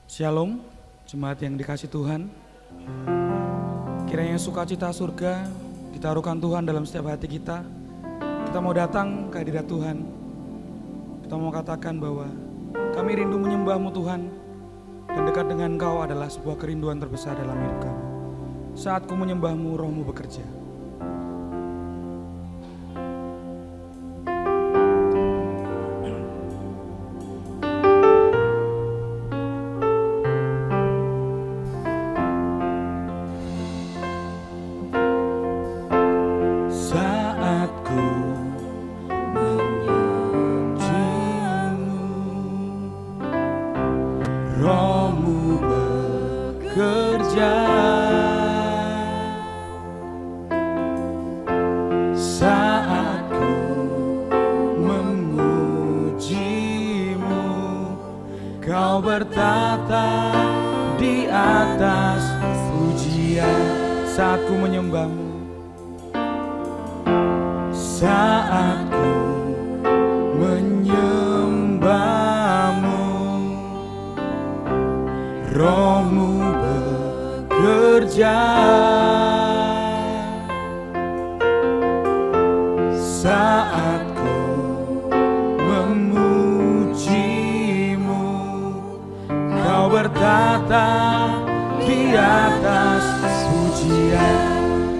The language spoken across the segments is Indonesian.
Shalom, jemaat yang dikasih Tuhan. Kiranya sukacita surga ditaruhkan Tuhan dalam setiap hati kita. Kita mau datang ke hadirat Tuhan. Kita mau katakan bahwa kami rindu menyembah-Mu Tuhan, dan dekat dengan Engkau adalah sebuah kerinduan terbesar dalam hidup kami. Saat ku menyembah-Mu, Roh-Mu bekerja. Roh-Mu bekerja saat ku memuji-Mu. Kau bertata di atas pujian saat ku menyembah-Mu. Saat ku menyembah-Mu, Roh-Mu bekerja saat ku memuji-Mu. Kau bertata di atas pujian.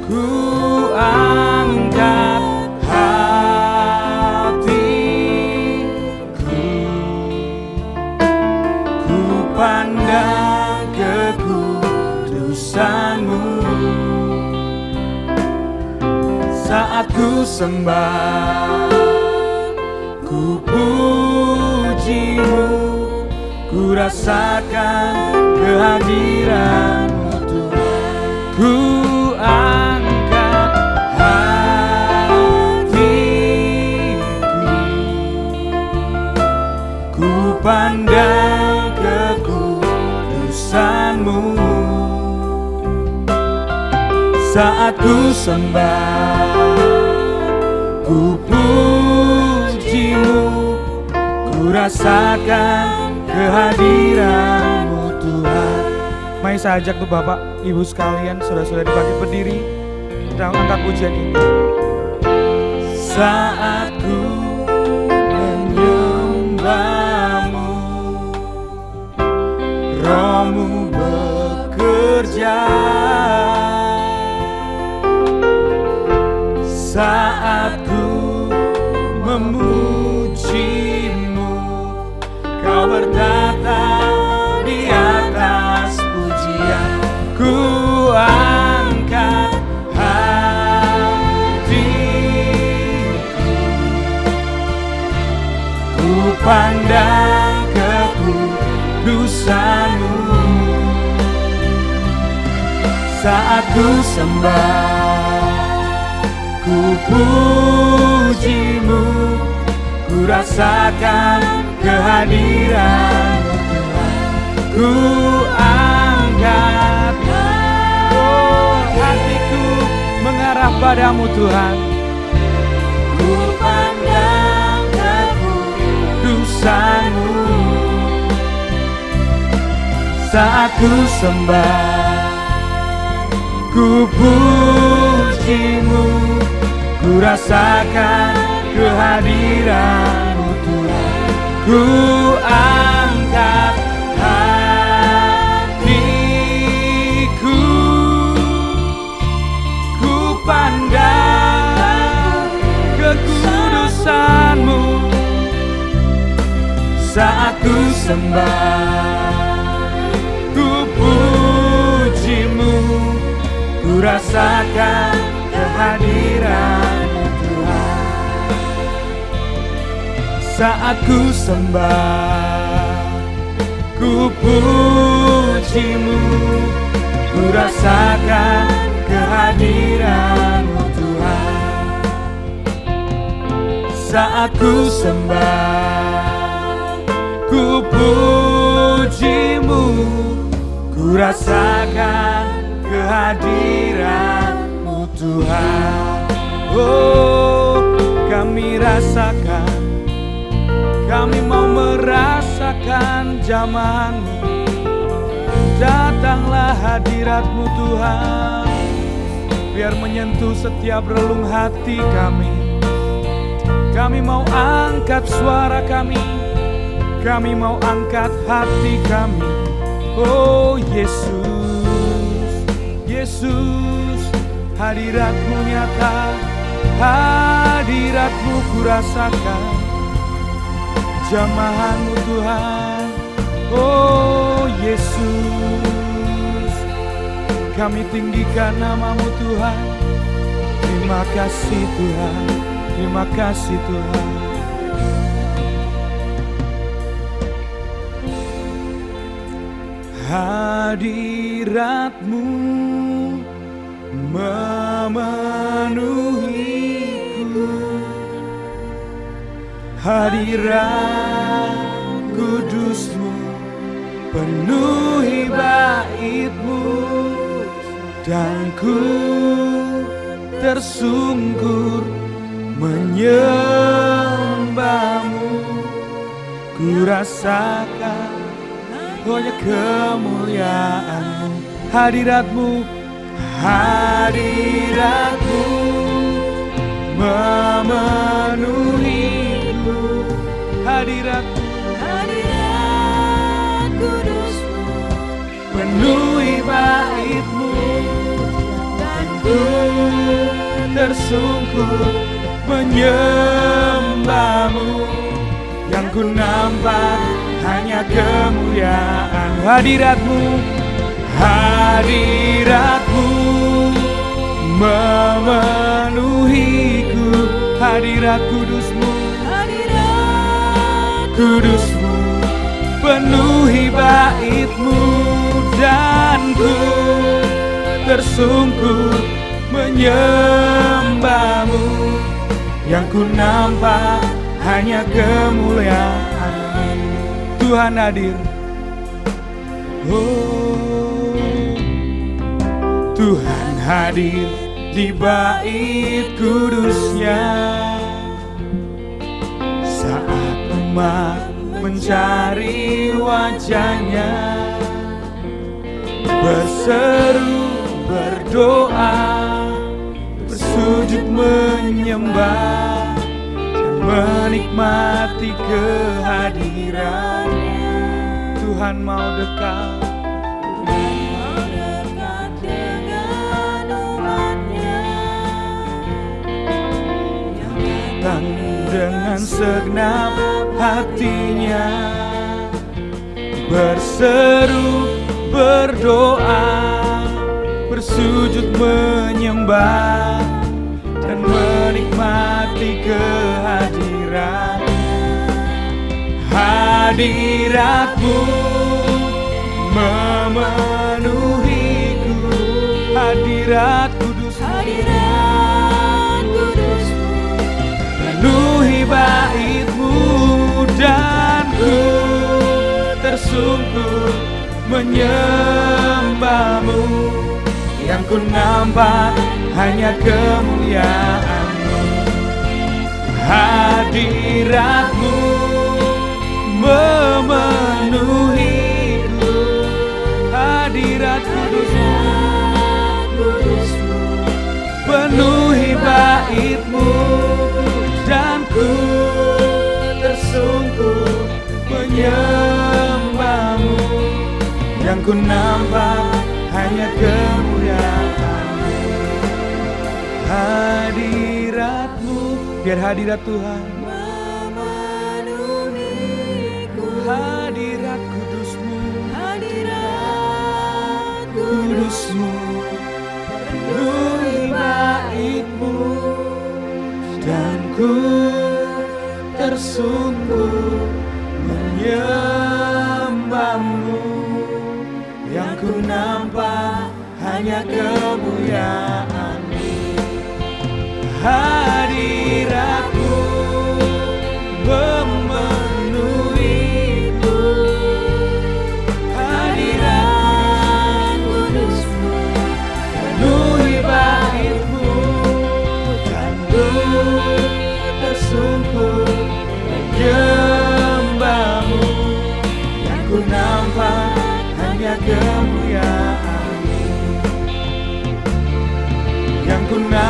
Ku angkat hatiku, ku pandang kekudusan-Mu. Saat ku sembah, ku puji-Mu, ku rasakan kehadiran-Mu Tuhan. Ku angkat hatiku, ku pandang kekudusan-Mu. Saat ku sembah, ku puji-Mu, ku rasakan kehadiran-Mu Tuhan. Mari saya ajak tuh Bapak, Ibu sekalian, saudara-saudari bangkit berdiri. Kita angkat pujian ini. Saat ku menyembah-Mu, Roh-Mu bekerja saat ku memuji-Mu. Kau bertata di atas pujian. Ku angkat hatiku, ku pandang kekudusan-Mu. Saat ku sembah, ku puji-Mu, ku rasakan kehadiran-Mu Tuhan. Ku angkat hatiku mengarah padamu Tuhan. Ku pandang kekudusan-Mu. Saat ku sembah, ku puji-Mu, ku rasakan kehadiran-Mu Tuhan. Ku angkat hatiku, ku pandang kekudusan-Mu. Saat ku sembah, ku puji-Mu, ku rasakan kehadiran-Mu Tuhan. Saat ku sembah, ku puji-Mu, ku rasakan kehadiran-Mu Tuhan. Saat ku sembah, ku puji-Mu, ku rasakan kehadiran-Mu Tuhan. Oh, kami rasakan, kami mau merasakan jamahan-Mu. Datanglah hadirat-Mu Tuhan, biar menyentuh setiap relung hati kami. Kami mau angkat suara kami mau angkat hati kami. Oh Yesus, Yesus, hadirat-Mu nyata, hadirat-Mu kurasakan, jamahan-Mu Tuhan. Oh Yesus, kami tinggikan nama-Mu Tuhan. Terima kasih Tuhan, terima kasih Tuhan. Hadirat-Mu memenuhiku, hadirat kudus-Mu penuhi bait-Mu, dan ku tersungkur menyembah-Mu. Ku rasakan hanya kemuliaan-Mu. Hadirat-Mu, hadirat-Mu memenuhiku, hadirat-Mu, hadirat kudus-Mu penuhi bait-Mu, dan ku tersungkur menyembah-Mu. Yang ku nampak hanya kemuliaan. Hadirat-Mu, hadirat-Mu memenuhiku, hadirat kudus-Mu, hadirat kudus-Mu penuhi bait-Mu, dan ku tersungkur menyembah-Mu. Yang ku nampak hanya kemuliaan-Mu. Tuhan hadir. Oh, Tuhan hadir di bait kudus-Nya. Saat umat mencari wajah-Nya, berseru, berdoa, bersujud menyembah, dan menikmati kehadiran-Nya. Tuhan mau dekat, dengan umat-Nya, yang datang dengan segenap hatinya, berseru, berdoa, bersujud menyembah, dan menikmati kehadiran. Hadirat-Mu memenuhiku, hadirat kudus-Mu, hadirat kudus-Mu penuhi bait-Mu, dan ku tersungkur menyembah-Mu. Yang ku nampak hanya kemuliaan-Mu. Hadirat-Mu memenuhiku, hadirat kudus-Mu penuhi bait-Mu, dan ku tersungkur menyembah-Mu. Yang ku nampak hanya kemuliaan-Mu. Hadirat-Mu, biar hadirat Tuhan hadirat kudus-Mu, hadirat kudus-Mu penuhi bait-Mu, dan ku tersungkur menyembah-Mu. Yang ku nampak hanya kemuliaan-Mu. Hadirat-Mu memenuhiku, hadirat kudus-Mu penuhi bait-Mu, dan ku tersungkur menyembah-Mu.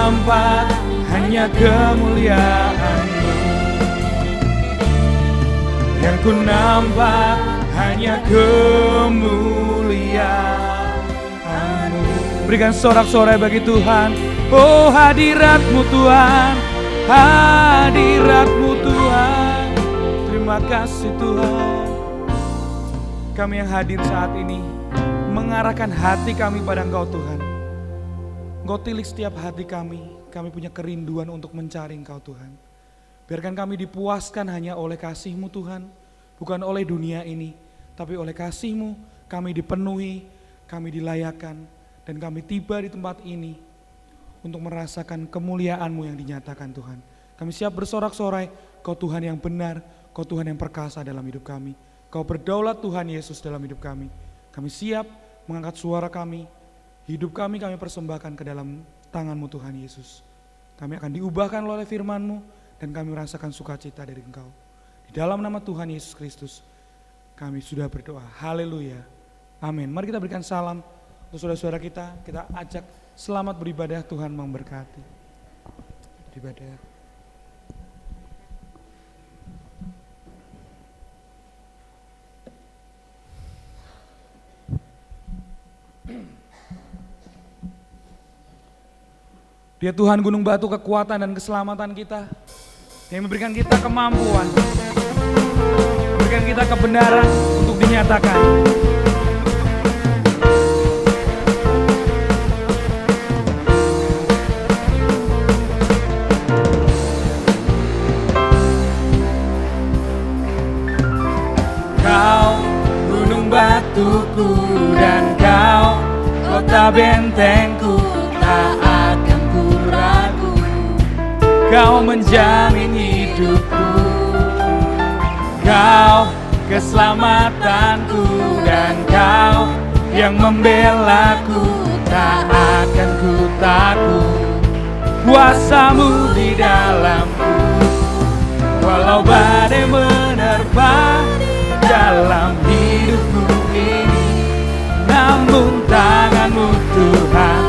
nampak hanya kemuliaan-Mu. Yang ku nampak hanya kemuliaan-Mu. Berikan sorak-sorai bagi Tuhan. Oh, hadirat-Mu Tuhan, hadirat-Mu Tuhan. Terima kasih Tuhan. Kami yang hadir saat ini mengarahkan hati kami pada Engkau Tuhan. Engkau tilik setiap hati kami punya kerinduan untuk mencari Engkau Tuhan. Biarkan kami dipuaskan hanya oleh kasih-Mu Tuhan, bukan oleh dunia ini, tapi oleh kasih-Mu kami dipenuhi, kami dilayakan, dan kami tiba di tempat ini untuk merasakan kemuliaan-Mu yang dinyatakan Tuhan. Kami siap bersorak-sorai, Kau Tuhan yang benar, Kau Tuhan yang perkasa dalam hidup kami. Kau berdaulat Tuhan Yesus dalam hidup kami. Kami siap mengangkat suara kami, hidup kami persembahkan ke dalam tangan-Mu Tuhan Yesus. Kami akan diubahkan oleh firman-Mu, dan kami merasakan sukacita dari Engkau. Di dalam nama Tuhan Yesus Kristus, kami sudah berdoa. Haleluya. Amin. Mari kita berikan salam untuk saudara-saudara kita. Kita ajak selamat beribadah, Tuhan memberkati. Beribadah. Dia Tuhan gunung batu kekuatan dan keselamatan kita, yang memberikan kita kemampuan, memberikan kita kebenaran untuk dinyatakan. Kau gunung batuku dan Kau kota bentengku, tak akan ku ragu. Kau menjamin hidupku, Kau keselamatanku, dan Kau yang membelaku, tak akan ku takut. Kuasa-Mu di dalamku, walau badai menerpa dalam hidupku ini, namun tangan-Mu Tuhan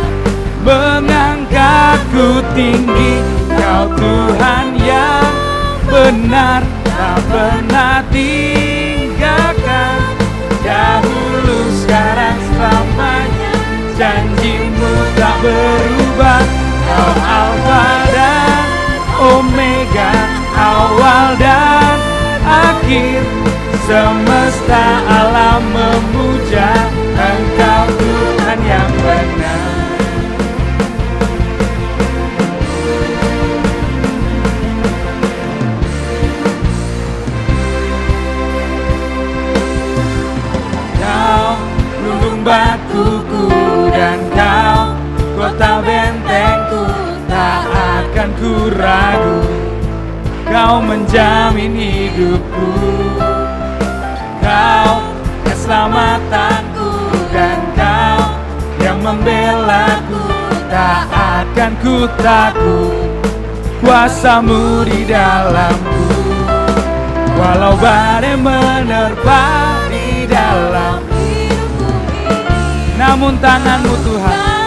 mengangkatku tinggi. Kau Tuhan yang benar, tak pernah tinggalkan. Dahulu, sekarang, selamanya, janji-Mu tak berubah. Kau Alfa dan Omega, awal dan akhir. Semesta alam memuja Engkau Tuhan yang benar. Kau gunung batuku dan Kau kota bentengku, tak akan ku ragu. Kau menjamin hidupku, Kau keselamatanku, dan Kau yang membelaku, tak akan ku takut. Kuasa-Mu di dalamku, walau badai menerpa di dalam hidupku ini, namun tangan-Mu Tuhan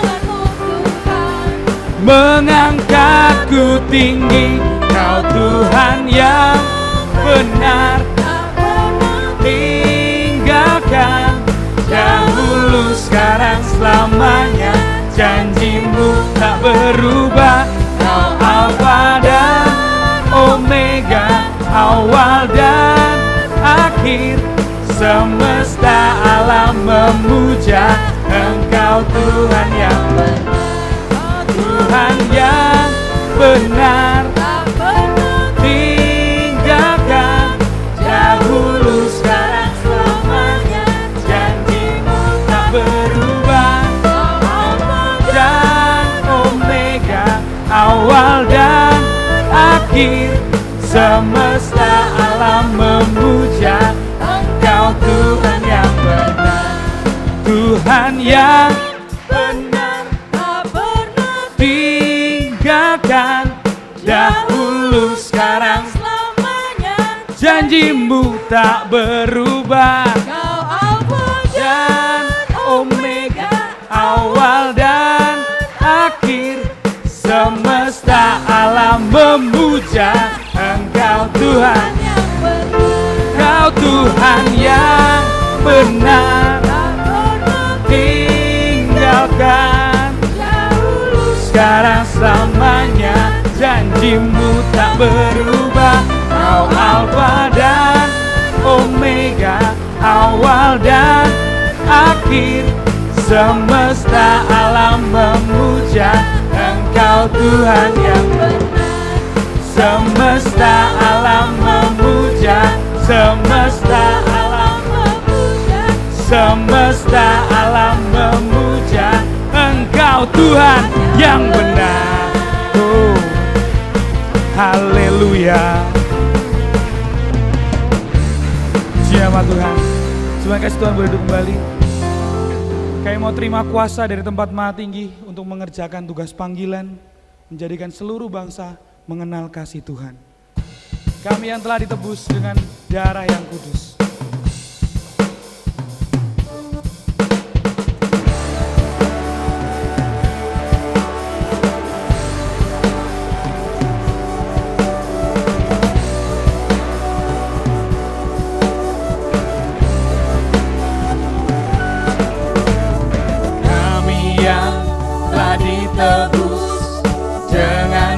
mengangkatku tinggi. Kau Tuhan yang benar, tinggalkan. Dahulu, sekarang, selamanya, janji-Mu tak berubah. Kau Alfa dan Omega, awal dan akhir. Semesta alam memuja Engkau Tuhan yang benar. Tuhan yang benar, tinggalkan. Dahulu, sekarang, selamanya, janji-Mu tak berubah. Dan Omega, awal dan akhir. Semesta alam memuja Engkau Tuhan yang benar. Tuhan yang benar, tak pernah tinggalkan. Dahulu, sekarang, selamanya, janji-Mu tak berubah. Kau Alfa dan Omega, awal dan akhir. Semesta semesta alam memuja Engkau Tuhan yang benar, Engkau Tuhan yang benar. Tinggalkan sekarang selamanya, janjimu tak berubah. Kau Alfa dan Omega, awal dan akhir. Semesta alam memuja Engkau Tuhan yang benar. Semesta alam memuja, semesta alam memuja, semesta alam memuja Engkau Tuhan yang benar. Oh, haleluya. Siapa Tuhan? Terima kasih Tuhan boleh duduk kembali. Kami mau terima kuasa dari tempat maha tinggi untuk mengerjakan tugas panggilan, menjadikan seluruh bangsa mengenal kasih Tuhan. Kami yang telah ditebus dengan darah yang kudus.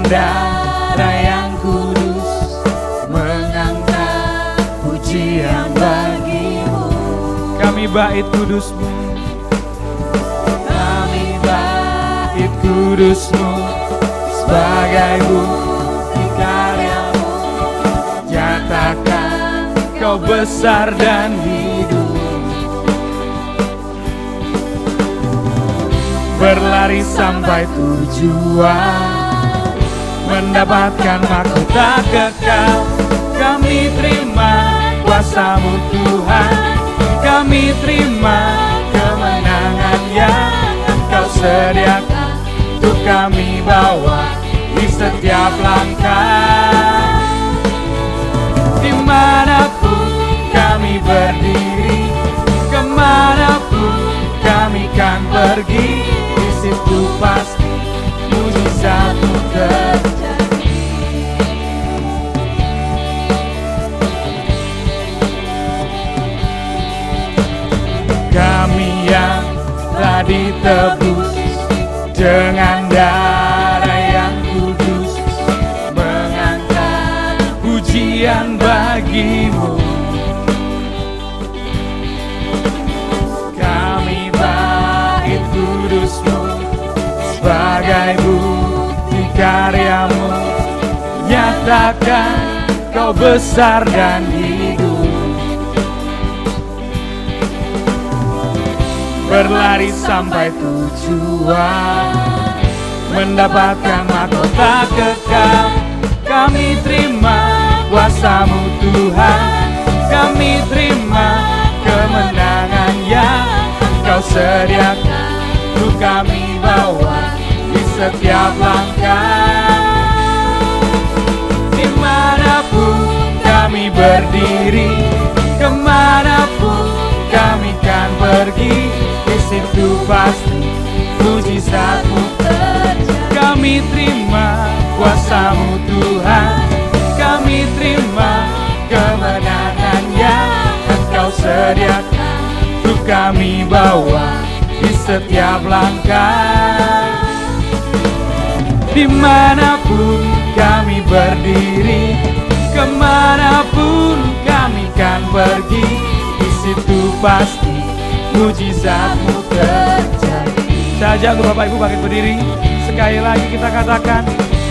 Darah yang kudus, mengangkat pujian bagimu. Kami bait kudusmu, kami bait kudusmu, sebagai bukti karyamu. Nyatakan kau besar dan hidup. Berlari sampai tujuan, mendapatkan mahkota kekal. Kami terima kuasa-Mu Tuhan, kami terima kemenangan yang Engkau sediakan untuk kami bawa di setiap langkah. Dimanapun kami berdiri, kemanapun kami kan pergi, di situ pasti mujizat-Mu terjadi. Kami yang telah ditebus dengan darah yang kudus, mengangkat pujian bagi-Mu. Kami bait kudus-Mu, sebagai bukti karya-Mu. Nyatakan Kau besar dan hidup. Berlari sampai tujuan, mendapatkan mahkota kekal. Kami terima kuasa-Mu Tuhan, kami terima kemenangan yang Engkau sediakan untuk kami bawa di setiap langkah. Dimanapun kami berdiri, kemanapun kami kan pergi, di situ pasti mujizat-Mu terjadi. Kami terima kuasa-Mu Tuhan, kami terima kemenangan yang Engkau sediakan untuk kami bawa di setiap langkah. Dimanapun kami berdiri, kemanapun kami kan pergi, di situ pasti mujizat-Mu terjadi. Saja untuk Bapak Ibu bangkit berdiri. Sekali lagi kita katakan,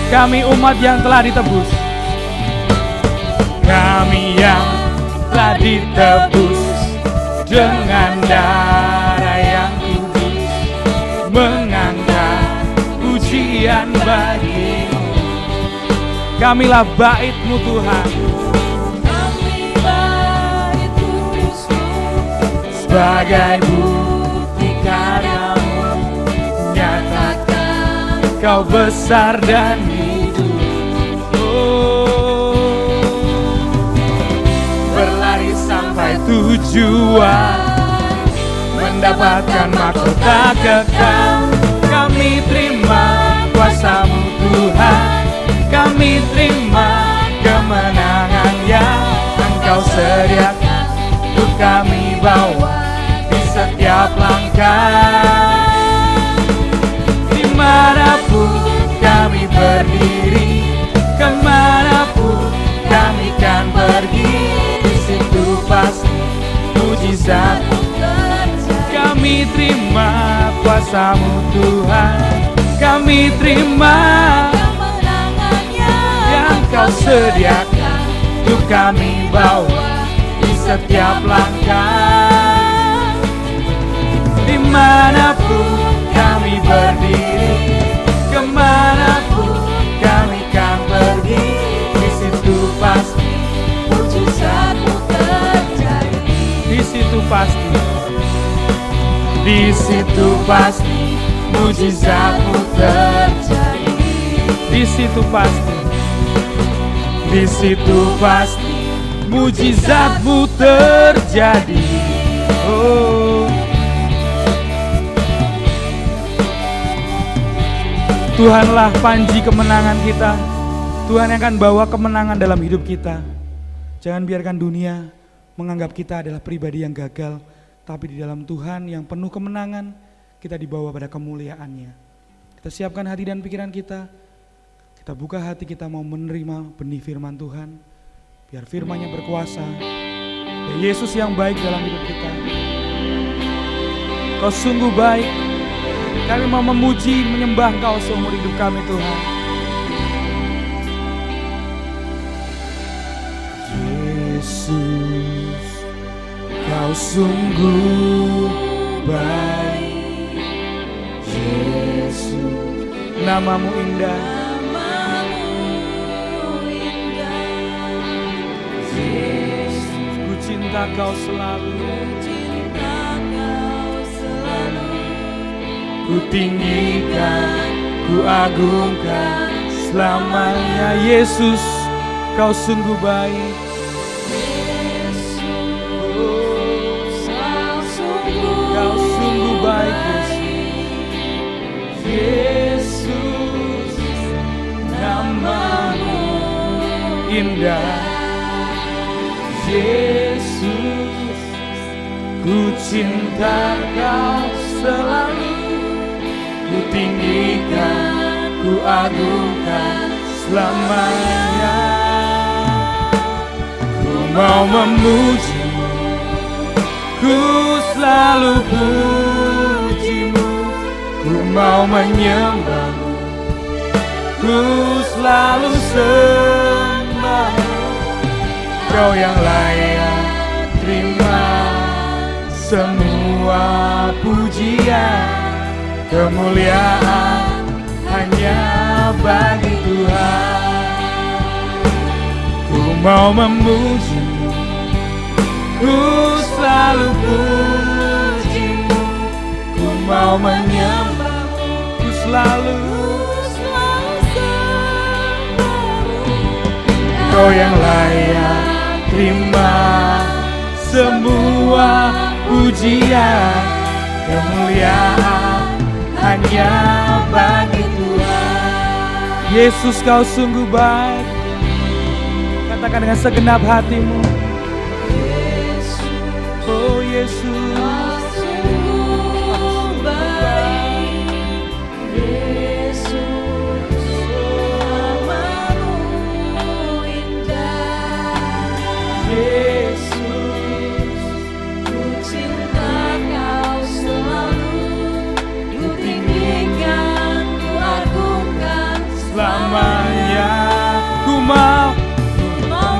kami umat yang telah ditebus. Kami yang telah ditebus dengan darah yang kudus, mengangkat pujian bagi-Mu. Kamilah bait-Mu Tuhan, kami bait kudus-Mu, sebagai bukti karya-Mu. Nyatakan Kau besar dan hidup. Oh, berlari sampai tujuan, mendapatkan mahkota kekal. Kami terima kuasa-Mu Tuhan, Tuhan. Kami terima kemenangan yang Engkau sediakan, untuk kami bawa di setiap langkah. Dimanapun kami berdiri, kemanapun kami kan pergi, di situ pasti mujizat-Mu terjadi. Kami terima kuasa-Mu Tuhan, kami terima kemenangan yang Kau sediakan, untuk kami bawa di setiap langkah. Dimanapun kami berdiri, kemanapun kami kan pergi, di situ pasti mujizat-Mu terjadi. Di situ pasti, di situ pasti mujizat-Mu terjadi. Di situ pasti, di situ pasti mujizat-Mu terjadi. Oh, Tuhanlah panji kemenangan kita. Tuhan yang akan bawa kemenangan dalam hidup kita. Jangan biarkan dunia menganggap kita adalah pribadi yang gagal, tapi di dalam Tuhan yang penuh kemenangan, kita dibawa pada kemuliaan-Nya. Kita siapkan hati dan pikiran kita. Kita buka hati, kita mau menerima benih firman Tuhan. Biar firman-Nya berkuasa. Ya Yesus yang baik dalam hidup kita. Kau sungguh baik. Kami mau memuji, menyembah Engkau seumur hidup kami Tuhan. Yesus, Kau sungguh baik. Yesus, nama-Mu indah. Yesus, ku cinta Kau selalu. Ku tinggikan, ku agungkan selamanya. Yesus, Kau sungguh baik. Kau sungguh baik Yesus. Yesus, nama-Mu indah. Yesus, ku cinta Kau selalu. Ku tinggikan, ku agungkan selamanya. Ku mau memuji-Mu, ku selalu puji-Mu. Ku mau menyembah-Mu, ku selalu sembah-Mu. Kau yang layak terima semua pujian. Kemuliaan hanya bagi Tuhan. Ku mau memuji-Mu, ku selalu puji-Mu. Ku mau menyembah-Mu, ku selalu sembah-Mu. Kau yang layak terima semua pujian. Kemuliaan hanya bagi Tuhan. Yesus, Kau sungguh baik. Katakan dengan segenap hatimu. Yesus, oh Yesus, Kau sungguh baik. Yesus, nama-Mu indah. Yesus, ku cinta Kau selalu. Selamanya ku mau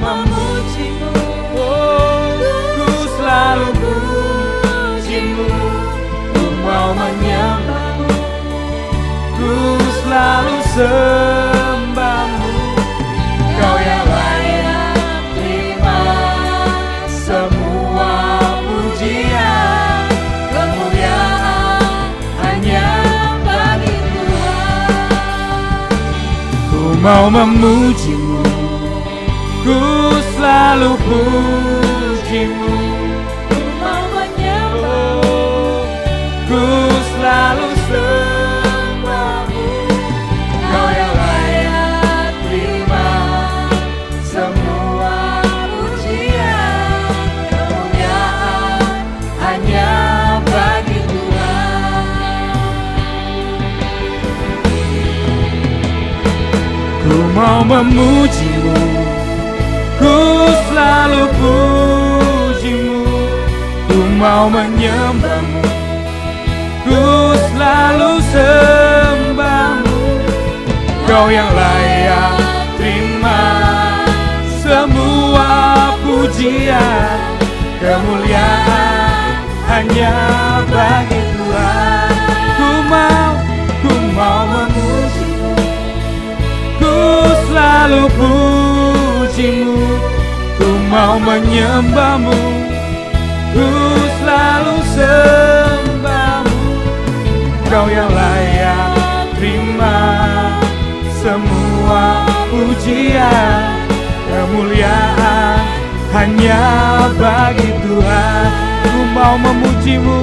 memuji-Mu, oh, ku selalu puji-Mu. Ku mau menyembah-Mu, ku selalu sembah-Mu. Kau yang layak terima semua pujian. Kemuliaan hanya bagi Tuhan. Ku mau memuji-Mu, ku selalu puji-Mu. Ku mau menyembah-Mu, ku selalu sembah-Mu. Kau yang layak mau memujimu, ku selalu pujimu. Ku mau menyembahmu, ku selalu sembahmu. Kau yang layak terima semua pujian, kemuliaan hanya bagi Tuhan. Ku mau memujimu, ku selalu pujimu. Ku mau menyembahmu, ku selalu sembahmu. Kau yang layak terima semua pujian, kemuliaan hanya bagi Tuhan. Ku mau memujimu.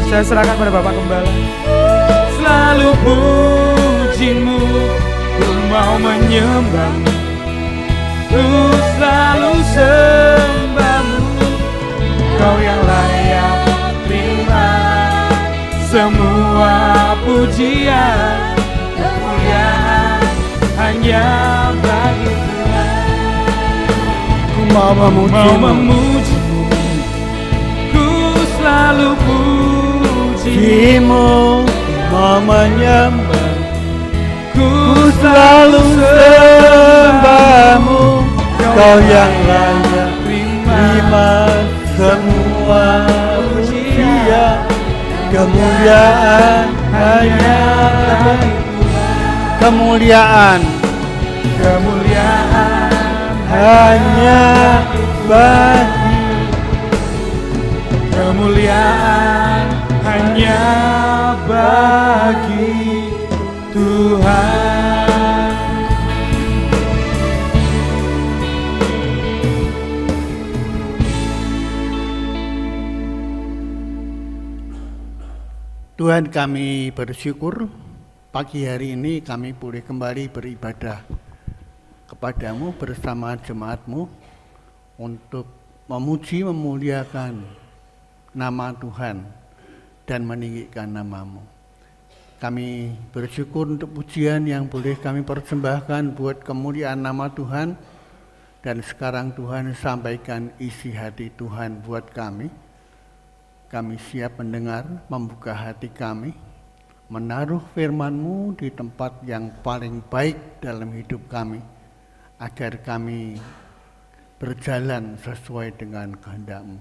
Saya serahkan pada Bapak Gembala. Selalu pujimu, ku mau menyembahmu, ku selalu sembahmu. Kau yang layak terima semua pujian, kemuliaan hanya bagi Tuhan. Ku mau memujimu, ku selalu pujimu, mau menyembah, ku selalu sembahmu. Kau yang layak terima semua pujian, kemuliaan hanya bagi Tuhan. Kemuliaan hanya bagi, kemuliaan hanya bagi Tuhan. Tuhan, kami bersyukur pagi hari ini kami boleh kembali beribadah kepadamu bersama jemaatmu untuk memuji memuliakan nama Tuhan dan meninggikan namamu. Kami bersyukur untuk pujian yang boleh kami persembahkan buat kemuliaan nama Tuhan. Dan sekarang Tuhan sampaikan isi hati Tuhan buat kami. Kami siap mendengar, membuka hati kami, menaruh firman-Mu di tempat yang paling baik dalam hidup kami, agar kami berjalan sesuai dengan kehendak-Mu.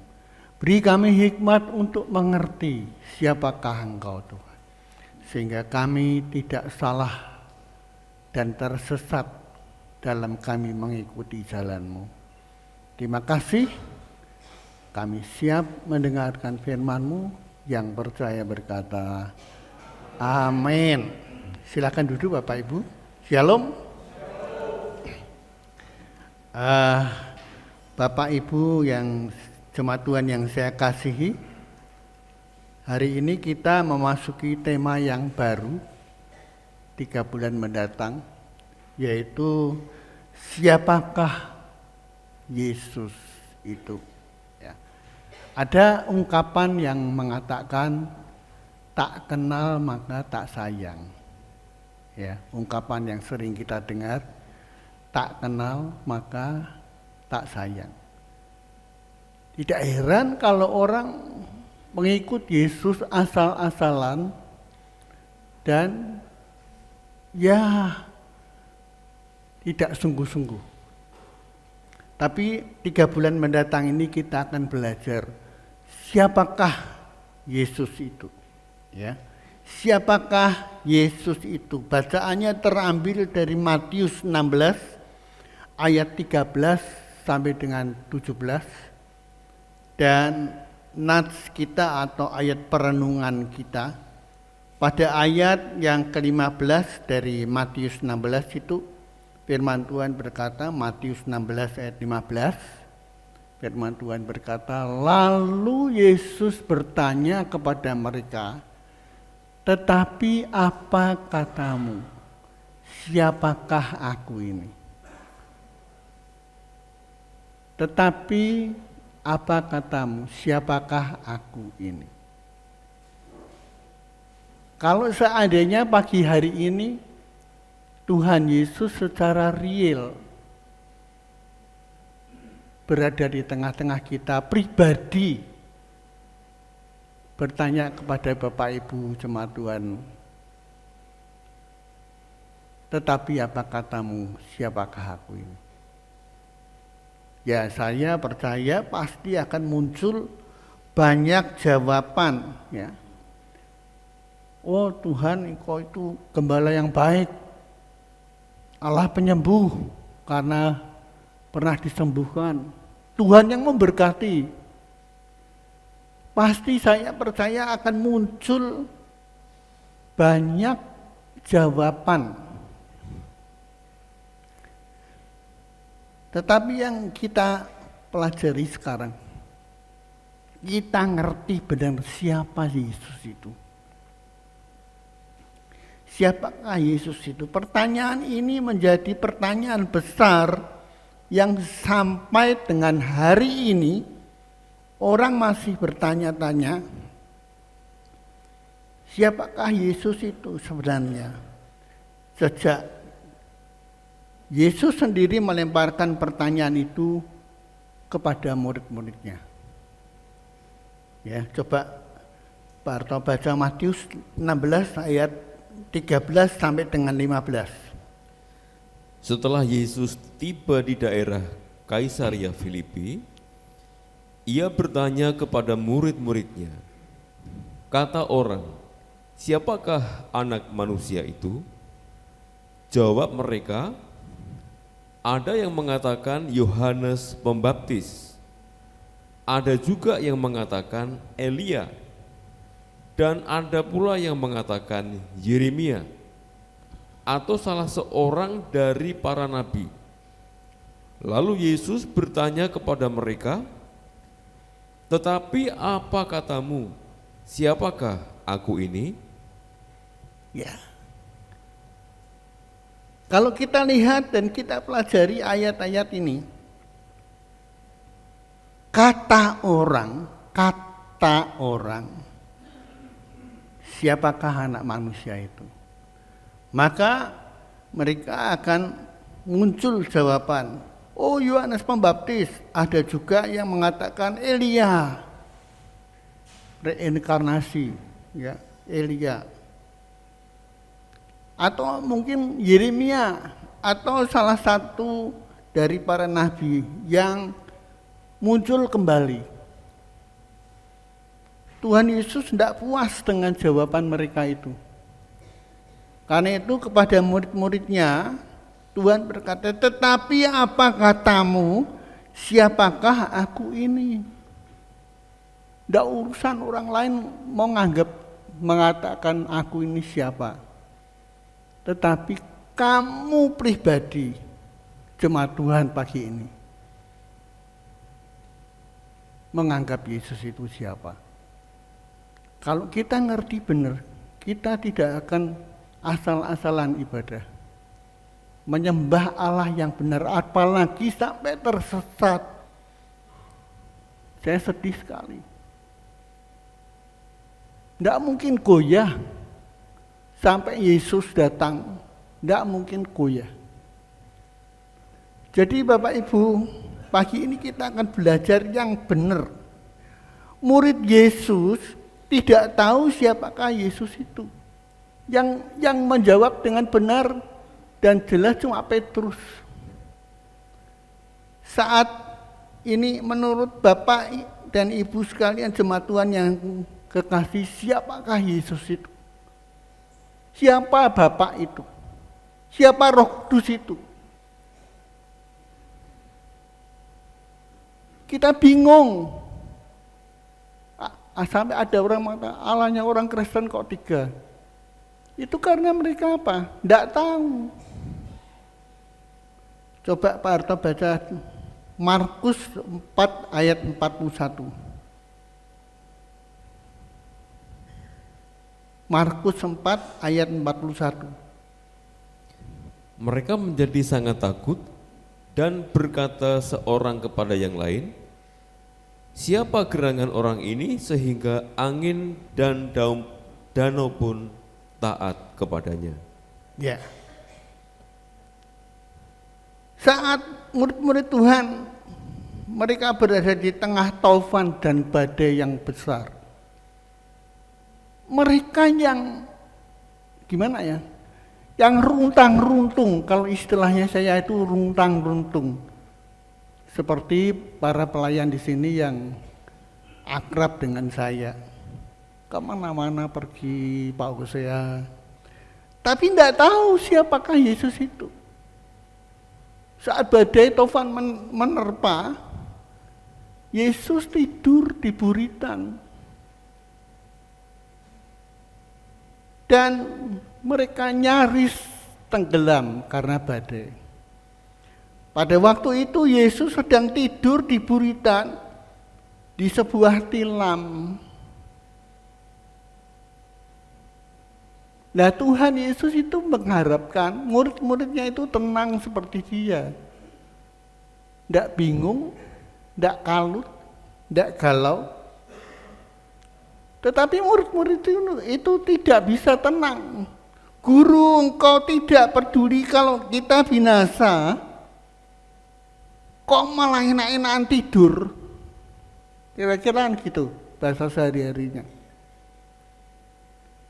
Beri kami hikmat untuk mengerti siapakah Engkau Tuhan, sehingga kami tidak salah dan tersesat dalam kami mengikuti jalan-Mu. Terima kasih. Kami siap mendengarkan firman-Mu, yang percaya berkata, amin. Silakan duduk Bapak Ibu. Shalom. Bapak Ibu yang jemaat Tuhan yang saya kasihi, hari ini kita memasuki tema yang baru 3 bulan mendatang, yaitu siapakah Yesus itu. Ada ungkapan yang mengatakan tak kenal maka tak sayang. Ya, ungkapan yang sering kita dengar, tak kenal maka tak sayang. Tidak heran kalau orang mengikut Yesus asal-asalan dan ya tidak sungguh-sungguh. Tapi 3 bulan mendatang ini kita akan belajar siapakah Yesus itu, ya. Siapakah Yesus itu? Bacaannya terambil dari Matius 16 ayat 13 sampai dengan 17, dan nats kita atau ayat perenungan kita pada ayat yang ke-15 dari Matius 16 itu. Firman Tuhan berkata, Matius 16 ayat 15. Firman Tuhan berkata, lalu Yesus bertanya kepada mereka, tetapi apa katamu? Siapakah aku ini? Tetapi apa katamu? Siapakah aku ini? Kalau seandainya pagi hari ini Tuhan Yesus secara real berada di tengah-tengah kita pribadi, bertanya kepada Bapak Ibu jemaat Tuhan, tetapi apa katamu, siapakah aku ini? Ya, saya percaya pasti akan muncul banyak jawaban, ya. Oh Tuhan, Engkau itu gembala yang baik, Allah penyembuh karena pernah disembuhkan, Tuhan yang memberkati. Pasti saya percaya akan muncul banyak jawaban. Tetapi yang kita pelajari sekarang, kita ngerti benar siapa Yesus itu. Siapakah Yesus itu? Pertanyaan ini menjadi pertanyaan besar yang sampai dengan hari ini orang masih bertanya-tanya, siapakah Yesus itu sebenarnya? Sejak Yesus sendiri melemparkan pertanyaan itu kepada murid-muridnya. Ya, coba Pak Arto baca Matius 16 ayat 13 sampai dengan 15. Setelah Yesus tiba di daerah Kaisaria Filipi, ia bertanya kepada murid-muridnya, kata orang, siapakah anak manusia itu? Jawab mereka, ada yang mengatakan Yohanes Pembaptis, ada juga yang mengatakan Elia, dan ada pula yang mengatakan Yeremia atau salah seorang dari para nabi. Lalu Yesus bertanya kepada mereka, tetapi apa katamu, siapakah aku ini? Ya. Kalau kita lihat dan kita pelajari ayat-ayat ini, kata orang, siapakah anak manusia itu? Maka mereka akan muncul jawaban, oh Yohanes Pembaptis, ada juga yang mengatakan Elia, reinkarnasi, ya, Elia. Atau mungkin Yeremia atau salah satu dari para nabi yang muncul kembali. Tuhan Yesus tidak puas dengan jawaban mereka itu. Karena itu kepada murid-muridnya Tuhan berkata, tetapi apa katamu, siapakah aku ini? Tidak urusan orang lain mau mengatakan aku ini siapa. Tetapi kamu pribadi, jemaat Tuhan pagi ini, menganggap Yesus itu siapa? Kalau kita ngerti benar, kita tidak akan asal-asalan ibadah. Menyembah Allah yang benar, apalagi sampai tersesat. Saya sedih sekali. Tidak mungkin goyah sampai Yesus datang. Tidak mungkin goyah. Jadi Bapak Ibu, pagi ini kita akan belajar yang benar. Murid Yesus tidak tahu siapakah Yesus itu. Yang menjawab dengan benar dan jelas cuma Petrus. Saat ini menurut Bapak dan Ibu sekalian jemaat Tuhan yang kekasih, siapakah Yesus itu? Siapa Bapak itu? Siapa Roh Kudus itu? Kita bingung. Sampai ada orang mengatakan Allahnya orang Kristen kok 3. Itu karena mereka apa? Tidak tahu. Coba Pak Harto baca Markus 4 ayat 41. Markus 4 ayat 41. Mereka menjadi sangat takut dan berkata seorang kepada yang lain, siapa gerangan orang ini sehingga angin dan danau pun taat kepadanya? Ya. Saat murid-murid Tuhan mereka berada di tengah taufan dan badai yang besar, mereka yang gimana ya, yang runtang-runtung, kalau istilahnya saya itu runtang-runtung, seperti para pelayan di sini yang akrab dengan saya, kemana-mana pergi Pak Hosea, tapi tidak tahu siapakah Yesus itu. Saat badai taufan menerpa, Yesus tidur di buritan. Dan mereka nyaris tenggelam karena badai. Pada waktu itu Yesus sedang tidur di buritan di sebuah tilam. Nah, Tuhan Yesus itu mengharapkan murid-muridnya itu tenang seperti dia. Tidak bingung, tidak kalut, tidak galau. Tetapi murid-murid itu tidak bisa tenang. Guru, engkau tidak peduli kalau kita binasa, kok malah enak-enakan tidur? Kira-kira gitu bahasa sehari-harinya.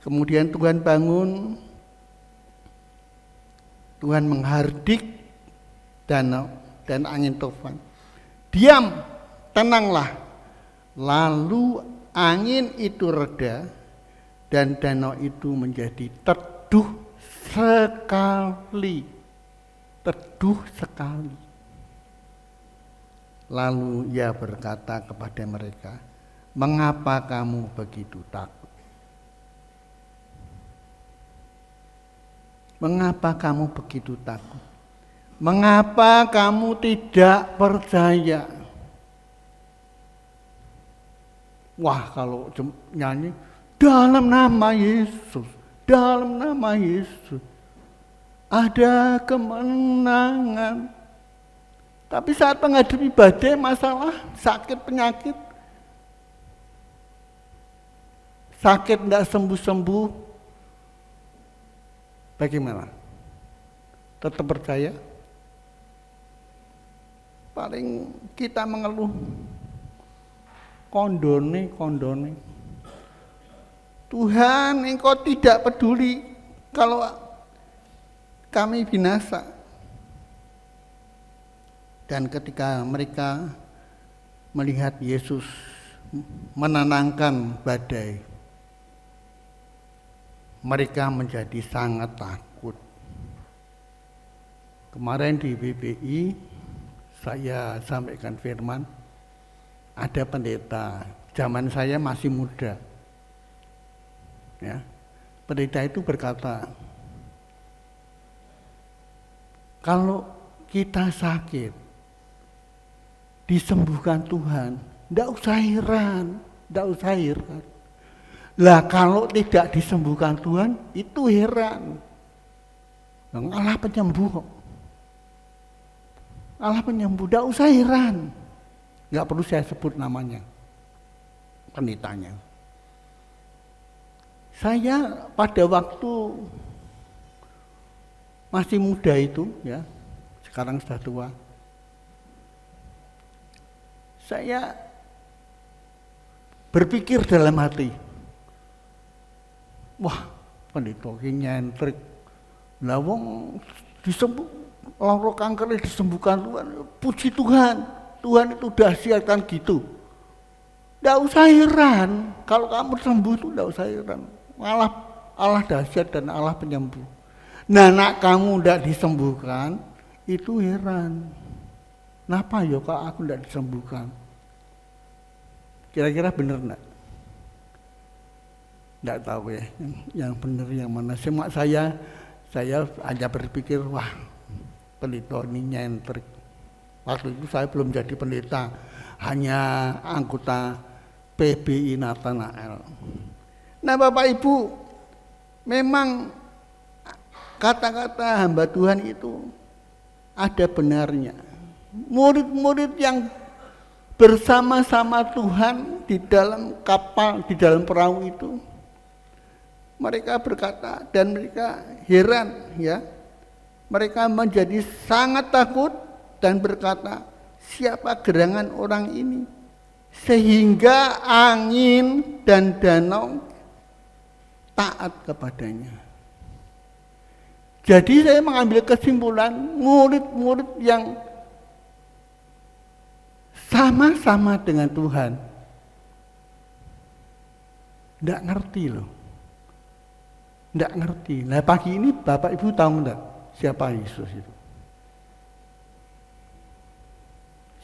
Kemudian Tuhan bangun, Tuhan menghardik danau dan angin taufan. Diam, tenanglah. Lalu angin itu reda dan danau itu menjadi teduh sekali. Teduh sekali. Lalu ia berkata kepada mereka, mengapa kamu begitu takut? Mengapa kamu begitu takut? Mengapa kamu tidak percaya? Wah, kalau nyanyi dalam nama Yesus, dalam nama Yesus ada kemenangan. Tapi saat menghadapi badai, masalah, sakit, penyakit, sakit tidak sembuh-sembuh, bagaimana? Tetap percaya? Paling kita mengeluh, kondone. Tuhan, engkau tidak peduli kalau kami binasa. Dan ketika mereka melihat Yesus menenangkan badai, mereka menjadi sangat takut. Kemarin di BBI saya sampaikan firman, ada pendeta, zaman saya masih muda. Ya, pendeta itu berkata, kalau kita sakit, disembuhkan Tuhan, tidak usah heran. Lah kalau tidak disembuhkan Tuhan, itu heran. Allah penyembuh. Allah penyembuh, tidak usah heran. Nggak perlu saya sebut namanya, pendetanya. Saya pada waktu masih muda itu, ya, sekarang sudah tua. Saya berpikir dalam hati, wah, pendeta ini nyentrik. Lah wong disembuh, orang kanker disembuhkan Tuhan, puji Tuhan. Tuhan itu dahsyat kan gitu. Tidak usah heran, kalau kamu sembuh itu tidak usah heran. Allah dahsyat dan Allah penyembuh. Nah, nak kamu tidak disembuhkan, itu heran. Kenapa ya kok aku tidak disembuhkan? Kira-kira benar enggak? Enggak tahu ya, yang benar yang mana. Cuma saya hanya berpikir, wah, pendeta ini nyentrik. Waktu itu saya belum jadi pendeta, hanya anggota PBI Nathanael. Nah, Bapak Ibu, memang kata-kata hamba Tuhan itu ada benarnya. Murid-murid yang bersama-sama Tuhan di dalam kapal, di dalam perahu itu, mereka berkata dan mereka heran, ya. Mereka menjadi sangat takut dan berkata, siapa gerangan orang ini? Sehingga angin dan danau taat kepadanya. Jadi saya mengambil kesimpulan, murid-murid yang sama-sama dengan Tuhan tidak ngerti loh. Tidak ngerti. Nah pagi ini Bapak Ibu tahu enggak siapa Yesus itu?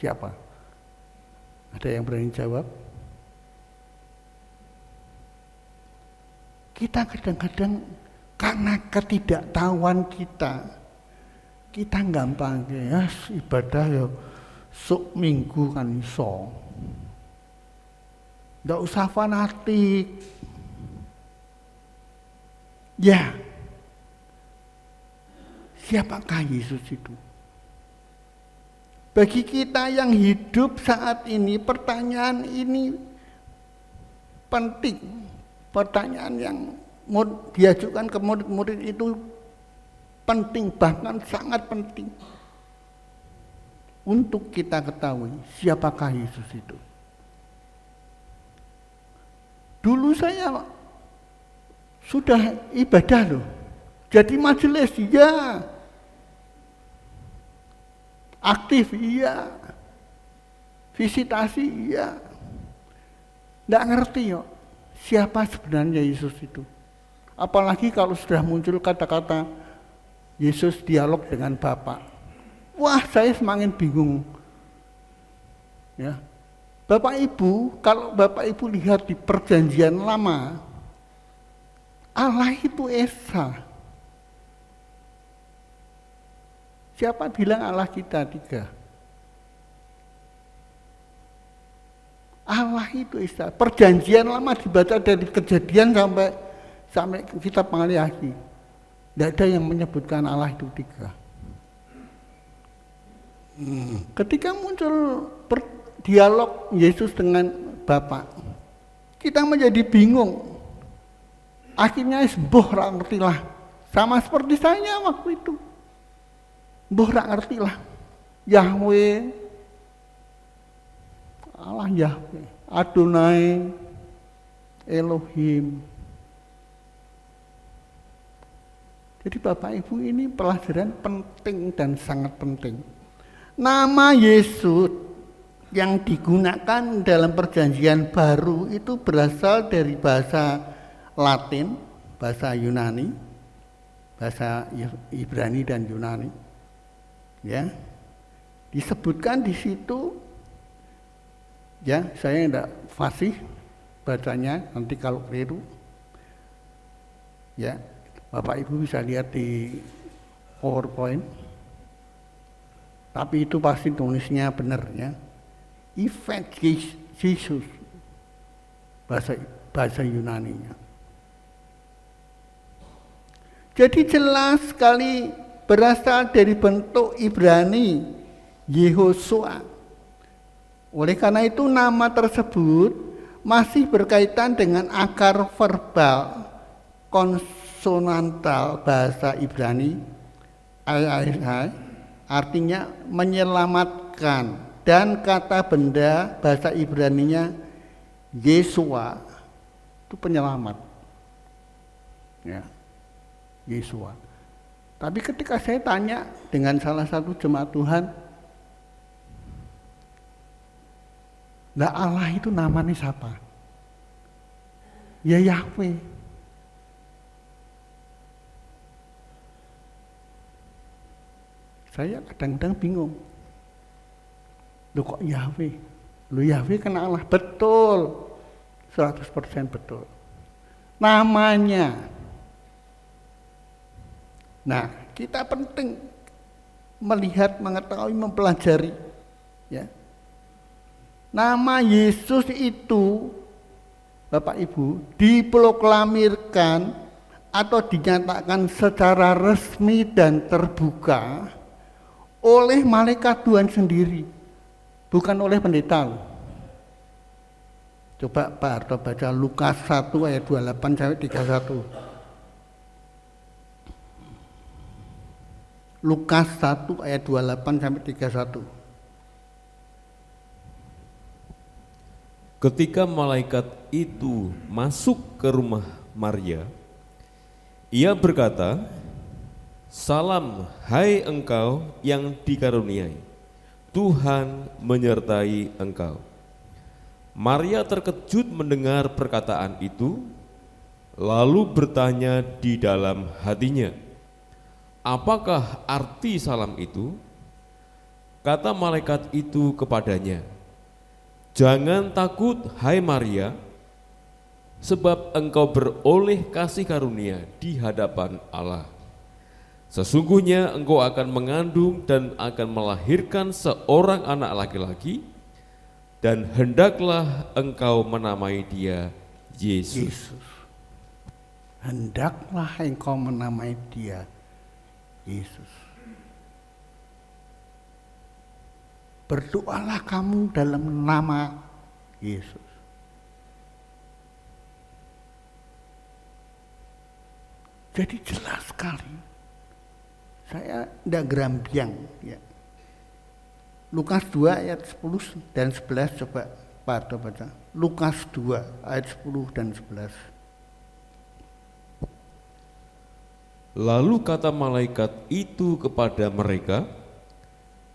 Siapa? Ada yang berani jawab? Kita kadang-kadang karena ketidaktahuan kita gampang ya ibadah ya sok minggu kan iso. Nggak usah fanatik. Ya, siapakah Yesus itu? Bagi kita yang hidup saat ini, pertanyaan ini penting. Pertanyaan yang diajukan ke murid-murid itu penting, bahkan sangat penting. Untuk kita ketahui siapakah Yesus itu. Dulu saya sudah ibadah loh. Jadi majelis ya. Aktif iya. Visitasi iya. Nggak ngerti yo siapa sebenarnya Yesus itu. Apalagi kalau sudah muncul kata-kata Yesus dialog dengan Bapa. Wah, saya semakin bingung. Ya. Bapak Ibu, kalau Bapak Ibu lihat di Perjanjian Lama, Allah itu Esa. Siapa bilang Allah kita 3? Allah itu Esa. Perjanjian Lama dibaca dari Kejadian sampai kitab Maliaki. Tidak ada yang menyebutkan Allah itu 3. Ketika muncul dialog Yesus dengan Bapa, kita menjadi bingung. Akhirnya mbuh ra ngertilah. Sama seperti saya waktu itu. Mbuh ra ngertilah. Yahweh, Allah Yahweh, Adonai, Elohim. Jadi Bapak Ibu ini pelajaran penting dan sangat penting. Nama Yesus yang digunakan dalam perjanjian baru itu berasal dari bahasa Latin, bahasa Yunani, bahasa Ibrani dan Yunani. Ya. Disebutkan di situ, ya, saya tidak fasih bacanya, nanti kalau keliru. Ya, Bapak Ibu bisa lihat di PowerPoint. Tapi itu pasti tulisnya benar ya. Effect Jesus, bahasa Yunaninya. Jadi jelas sekali berasal dari bentuk Ibrani Yehosua. Oleh karena itu nama tersebut masih berkaitan dengan akar verbal konsonantal bahasa Ibrani artinya menyelamatkan, dan kata benda bahasa Ibraninya Yesua itu penyelamat. Ya. Yesua. Tapi ketika saya tanya dengan salah satu jemaat Tuhan, lah Allah itu namanya siapa? Ya Yahweh. Saya kadang-kadang bingung. Loh kok Yahweh? Loh Yahweh kan Allah. Betul. 100% betul. Namanya. Nah, kita penting melihat, mengetahui, mempelajari. Ya. Nama Yesus itu, Bapak Ibu, diproklamirkan atau dinyatakan secara resmi dan terbuka oleh malaikat Tuhan sendiri, bukan oleh pendeta. Coba Pak Harto baca Lukas 1 ayat 28 sampai 31. Lukas 1 ayat 28 sampai 31. Ketika malaikat itu masuk ke rumah Maria, ia berkata, "Salam, hai engkau yang dikaruniai, Tuhan menyertai engkau." Maria terkejut mendengar perkataan itu, lalu bertanya di dalam hatinya, "Apakah arti salam itu?" Kata malaikat itu kepadanya, "Jangan takut, hai Maria, sebab engkau beroleh kasih karunia di hadapan Allah. Sesungguhnya engkau akan mengandung dan akan melahirkan seorang anak laki-laki, dan hendaklah engkau menamai dia Yesus." Hendaklah engkau menamai dia Yesus. Berdoalah kamu dalam nama Yesus. Jadi jelas sekali. Saya tidak gerambiang ya. Lukas 2 ayat 10 dan 11 coba Pak baca. Lukas 2 ayat 10 dan 11. Lalu kata malaikat itu kepada mereka,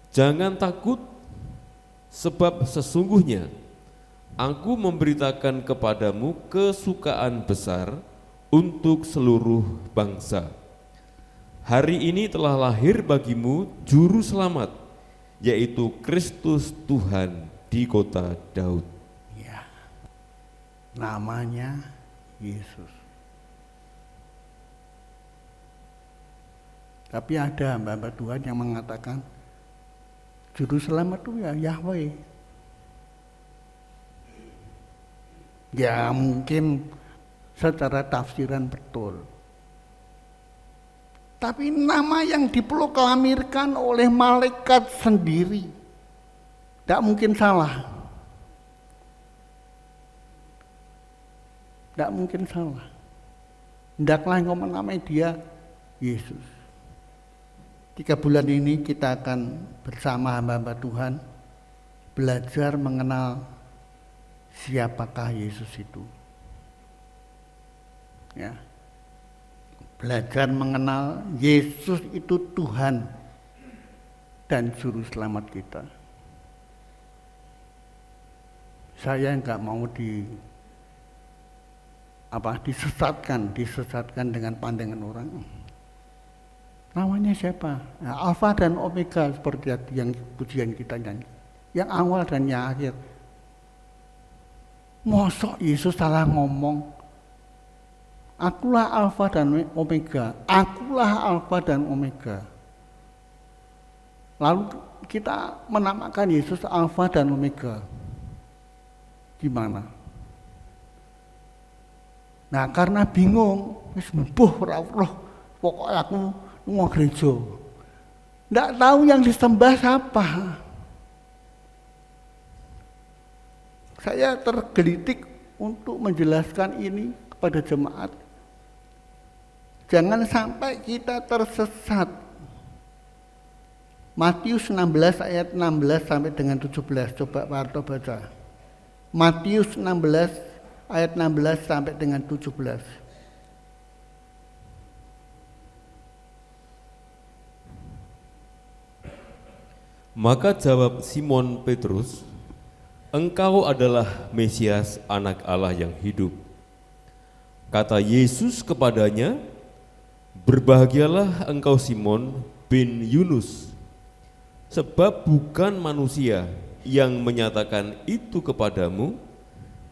"Jangan takut, sebab sesungguhnya aku memberitakan kepadamu kesukaan besar untuk seluruh bangsa. Hari ini telah lahir bagimu juru selamat, yaitu Kristus Tuhan di kota Daud." Ya. Namanya Yesus. Tapi ada hamba-hamba Tuhan yang mengatakan juru selamat itu ya Yahweh. Ya mungkin secara tafsiran betul. Tapi nama yang diproklamirkan oleh malaikat sendiri tidak mungkin salah. Tidak mungkin salah. Hendaklah engkau menamai dia Yesus. 3 bulan ini kita akan bersama hamba-hamba Tuhan belajar mengenal siapakah Yesus itu. Ya. Belajar mengenal Yesus itu Tuhan dan juru selamat kita. Saya enggak mau disesatkan dengan pandangan orang. Namanya siapa? Nah, Alfa dan Omega seperti yang pujian kita nyanyi. Yang awal dan yang akhir. Mosok Yesus salah ngomong. Akulah Alfa dan Omega. Akulah Alfa dan Omega. Lalu kita menamakan Yesus Alfa dan Omega. Gimana? Nah, karena bingung, wis mbuh ora roh, pokoknya aku mau gereja. Nggak tahu yang disembah siapa. Saya tergelitik untuk menjelaskan ini kepada jemaat. Jangan sampai kita tersesat. Matius 16 ayat 16 sampai dengan 17. Coba Pak Arto baca. Matius 16 ayat 16 sampai dengan 17. Maka jawab Simon Petrus, "Engkau adalah Mesias, Anak Allah yang hidup." Kata Yesus kepadanya, "Berbahagialah engkau Simon bin Yunus, sebab bukan manusia yang menyatakan itu kepadamu,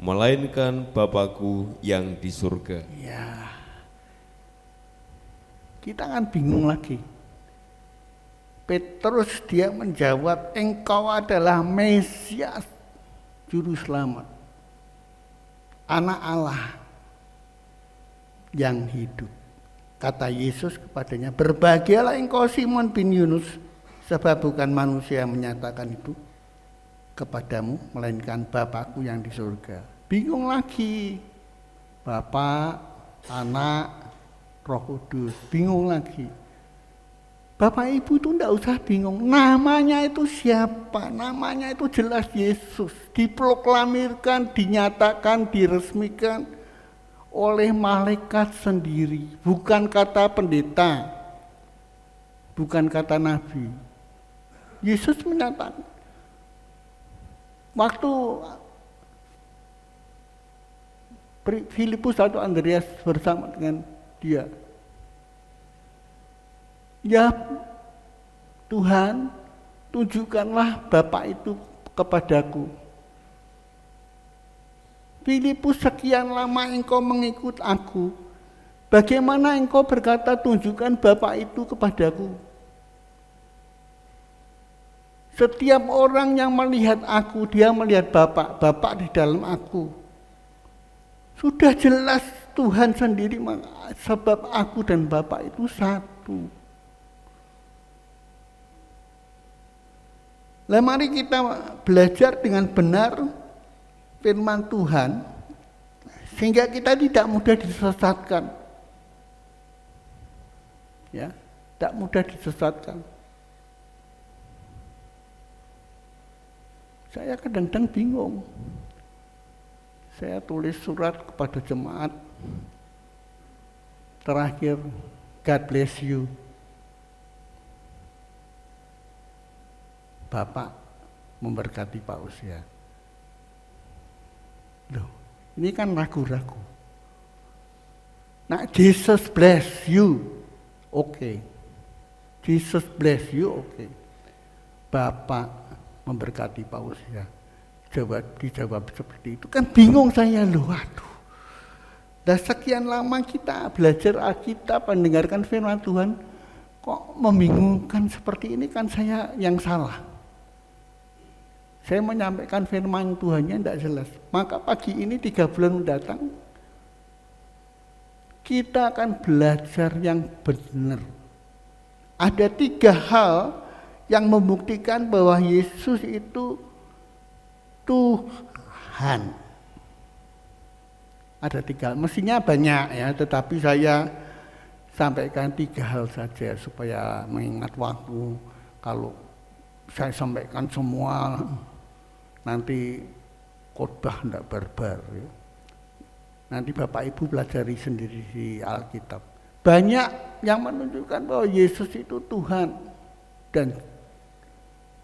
melainkan Bapa-Ku yang di surga." Ya, kita kan bingung lagi. Petrus dia menjawab, "Engkau adalah Mesias, juru selamat, Anak Allah yang hidup." Kata Yesus kepadanya, "Berbahagialah engkau Simon bin Yunus, sebab bukan manusia yang menyatakan itu kepadamu, melainkan Bapa-Ku yang di surga." Bingung lagi. Bapa, Anak, Roh Kudus, bingung lagi. Bapak Ibu itu enggak usah bingung. Namanya itu siapa? Namanya itu jelas Yesus. Diproklamirkan, dinyatakan, diresmikan oleh malaikat sendiri. Bukan kata pendeta. Bukan kata nabi. Yesus menyatakan. Waktu Filipus atau Andreas bersama dengan dia. Ya Tuhan, tunjukkanlah Bapa itu kepadaku. Filipus, sekian lama engkau mengikut aku. Bagaimana engkau berkata tunjukkan Bapa itu kepadaku? Setiap orang yang melihat aku, dia melihat Bapa, Bapa di dalam aku. Sudah jelas Tuhan sendiri, sebab aku dan Bapa itu satu. Lah mari kita belajar dengan benar firman Tuhan, sehingga kita tidak mudah disesatkan. Ya, tidak mudah disesatkan. Saya kadang-kadang bingung. Saya tulis surat kepada jemaat. Terakhir, God bless you. Bapak memberkati Pak Usia. Loh, ini kan ragu-ragu. Nah, Jesus bless you. Oke. Jesus bless you, oke. Bapak memberkati Pak Usia. Dijawab seperti itu. Kan bingung saya, loh, aduh. Dah sekian lama kita belajar Alkitab, mendengarkan firman Tuhan, kok membingungkan seperti ini, kan saya yang salah. Saya menyampaikan firman Tuhannya tidak jelas. Maka pagi ini 3 bulan mendatang, kita akan belajar yang benar. Ada 3 hal yang membuktikan bahwa Yesus itu Tuhan. Ada 3, mestinya banyak ya, tetapi saya sampaikan 3 hal saja supaya mengingat waktu. Kalau saya sampaikan semua, nanti khotbah tidak barbar. Ya. Nanti Bapak Ibu pelajari sendiri di Alkitab. Banyak yang menunjukkan bahwa Yesus itu Tuhan dan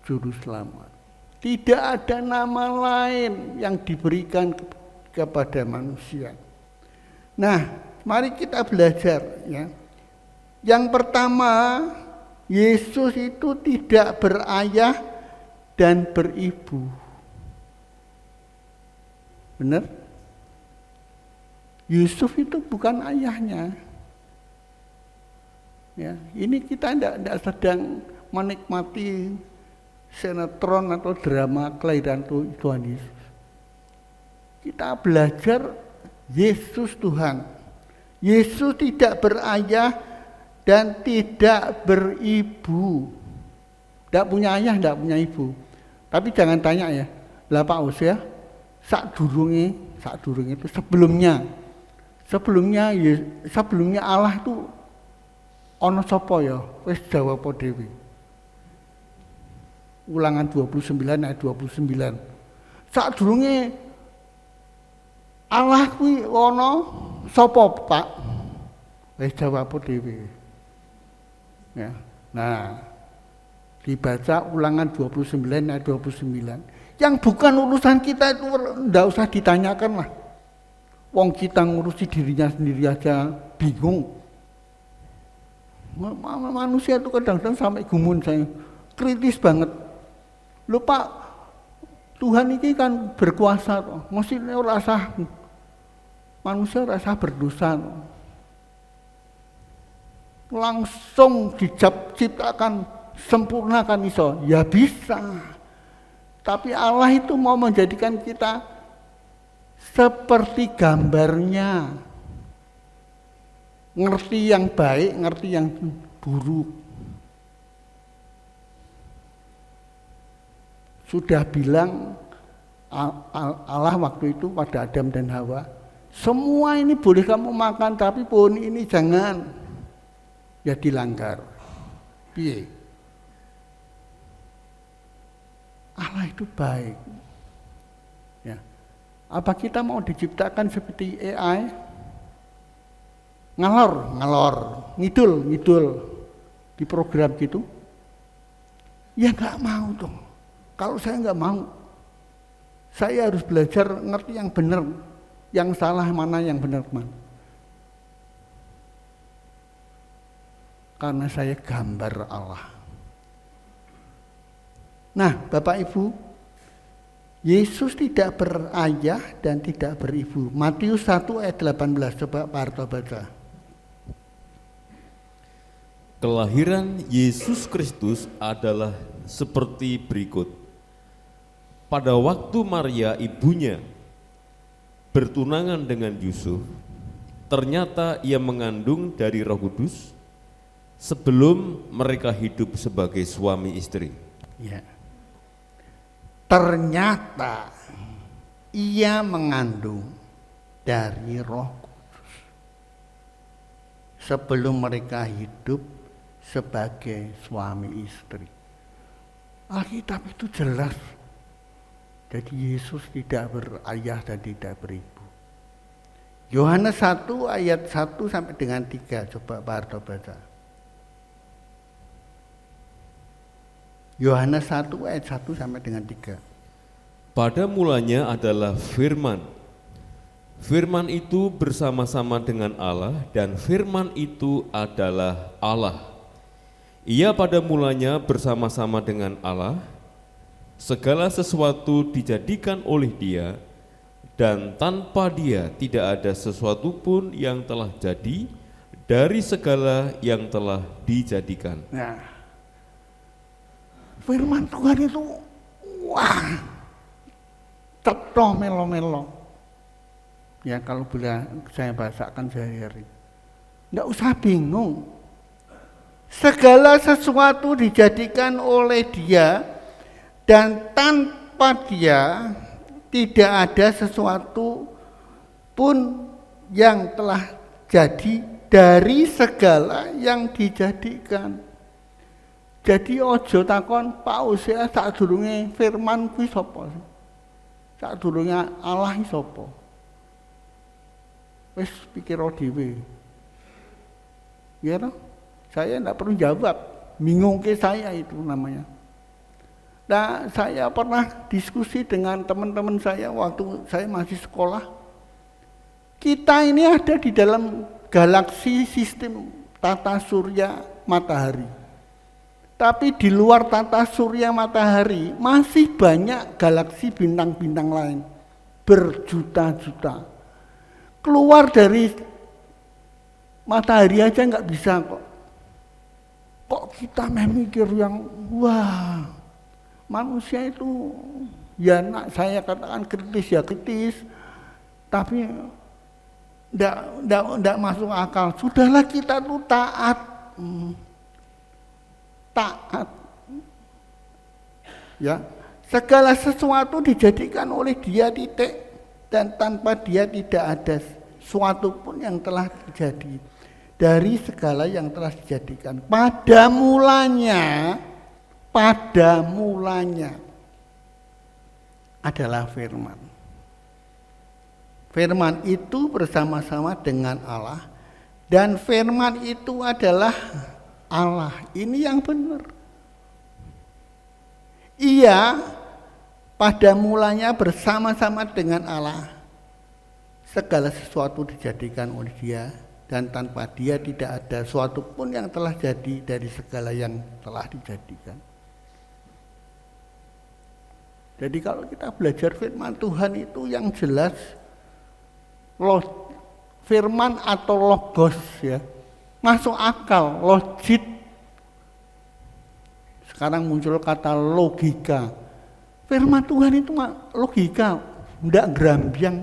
Juru Selamat. Tidak ada nama lain yang diberikan kepada manusia. Nah, mari kita belajar. Ya. Yang pertama, Yesus itu tidak berayah dan beribu. Benar? Yusuf itu bukan ayahnya. Ya, ini kita tidak sedang menikmati sinetron atau drama kelahiran Tuhan Yesus. Kita belajar Yesus Tuhan. Yesus tidak berayah dan tidak beribu. Tidak punya ayah, tidak punya ibu. Tapi jangan tanya ya, lah Pak Us ya, sadurunge itu sebelumnya Allah itu ana sapa ya? Wis jawab dhewe. Ulangan 29 ayat 29. Sadurunge Allah kuwi ana sapa, Pak? Wis jawab dhewe. Ya. Nah, dibaca Ulangan 29 ayat 29. Yang bukan urusan kita itu enggak usah ditanyakan lah. Wong kita ngurusi dirinya sendiri aja bingung. Manusia itu kadang-kadang sampai gumun saya. Kritis banget. Lho Pak, Tuhan ini kan berkuasa toh. Maksudnya rasa manusia rasa berdosa toh. Langsung diciptakan sempurnakan iso. Ya bisa. Tapi Allah itu mau menjadikan kita seperti gambarnya. Ngerti yang baik, ngerti yang buruk. Sudah bilang Allah waktu itu pada Adam dan Hawa, semua ini boleh kamu makan, tapi pohon ini jangan. Ya dilanggar. Piye? Allah itu baik. Ya. Apa kita mau diciptakan seperti AI? Ngalor, ngidul di program gitu? Ya nggak mau dong. Kalau saya nggak mau, saya harus belajar ngerti yang benar, yang salah mana, yang benar mana. Karena saya gambar Allah. Nah, Bapak Ibu, Yesus tidak berayah dan tidak beribu. Matius 1 ayat 18, coba Pak Harto baca. Kelahiran Yesus Kristus adalah seperti berikut. Pada waktu Maria ibunya bertunangan dengan Yusuf, ternyata ia mengandung dari Roh Kudus sebelum mereka hidup sebagai suami istri. Ya. Ternyata ia mengandung dari Roh Kudus sebelum mereka hidup sebagai suami istri. Alkitab itu jelas. Jadi Yesus tidak berayah dan tidak beribu. Yohanes 1 ayat 1 sampai dengan 3, coba Pak Harto baca. Yohanes 1 ayat 1 sampai dengan 3. Pada mulanya adalah Firman. Firman itu bersama-sama dengan Allah dan Firman itu adalah Allah. Ia pada mulanya bersama-sama dengan Allah. Segala sesuatu dijadikan oleh Dia dan tanpa Dia tidak ada sesuatu pun yang telah jadi dari segala yang telah dijadikan. Nah, firman Tuhan itu wah, cetha melo-melo. Ya kalau boleh saya bahasakan sehari-hari. Enggak usah bingung. Segala sesuatu dijadikan oleh Dia dan tanpa Dia tidak ada sesuatu pun yang telah jadi dari segala yang dijadikan. Jadi ojo takon Pak Hosea sadurunge firman kuwi sapa? Sadurunge Allah iki sapa? Wis pikir dhewe. Ya toh? Saya enggak perlu jawab, bingung ke saya itu namanya. Nah, saya pernah diskusi dengan teman-teman saya waktu saya masih sekolah. Kita ini ada di dalam galaksi sistem tata surya matahari. Tapi di luar tata surya matahari masih banyak galaksi bintang-bintang lain. Berjuta-juta. Keluar dari matahari aja nggak bisa kok. Kok kita memikir yang wah, manusia itu ya saya katakan kritis ya kritis, tapi enggak masuk akal. Sudahlah kita tuh taat. Taat. Ya, segala sesuatu dijadikan oleh Dia titik dan tanpa Dia tidak ada suatu pun yang telah terjadi dari segala yang telah dijadikan. Pada mulanya adalah firman. Firman itu bersama-sama dengan Allah dan firman itu adalah Allah. Ini yang benar. Ia pada mulanya bersama-sama dengan Allah. Segala sesuatu dijadikan oleh Dia dan tanpa Dia tidak ada suatu pun yang telah jadi dari segala yang telah dijadikan. Jadi kalau kita belajar firman Tuhan itu yang jelas firman atau logos ya, masuk akal, logik. Sekarang muncul kata logika. Firman Tuhan itu logika, enggak gerambiang.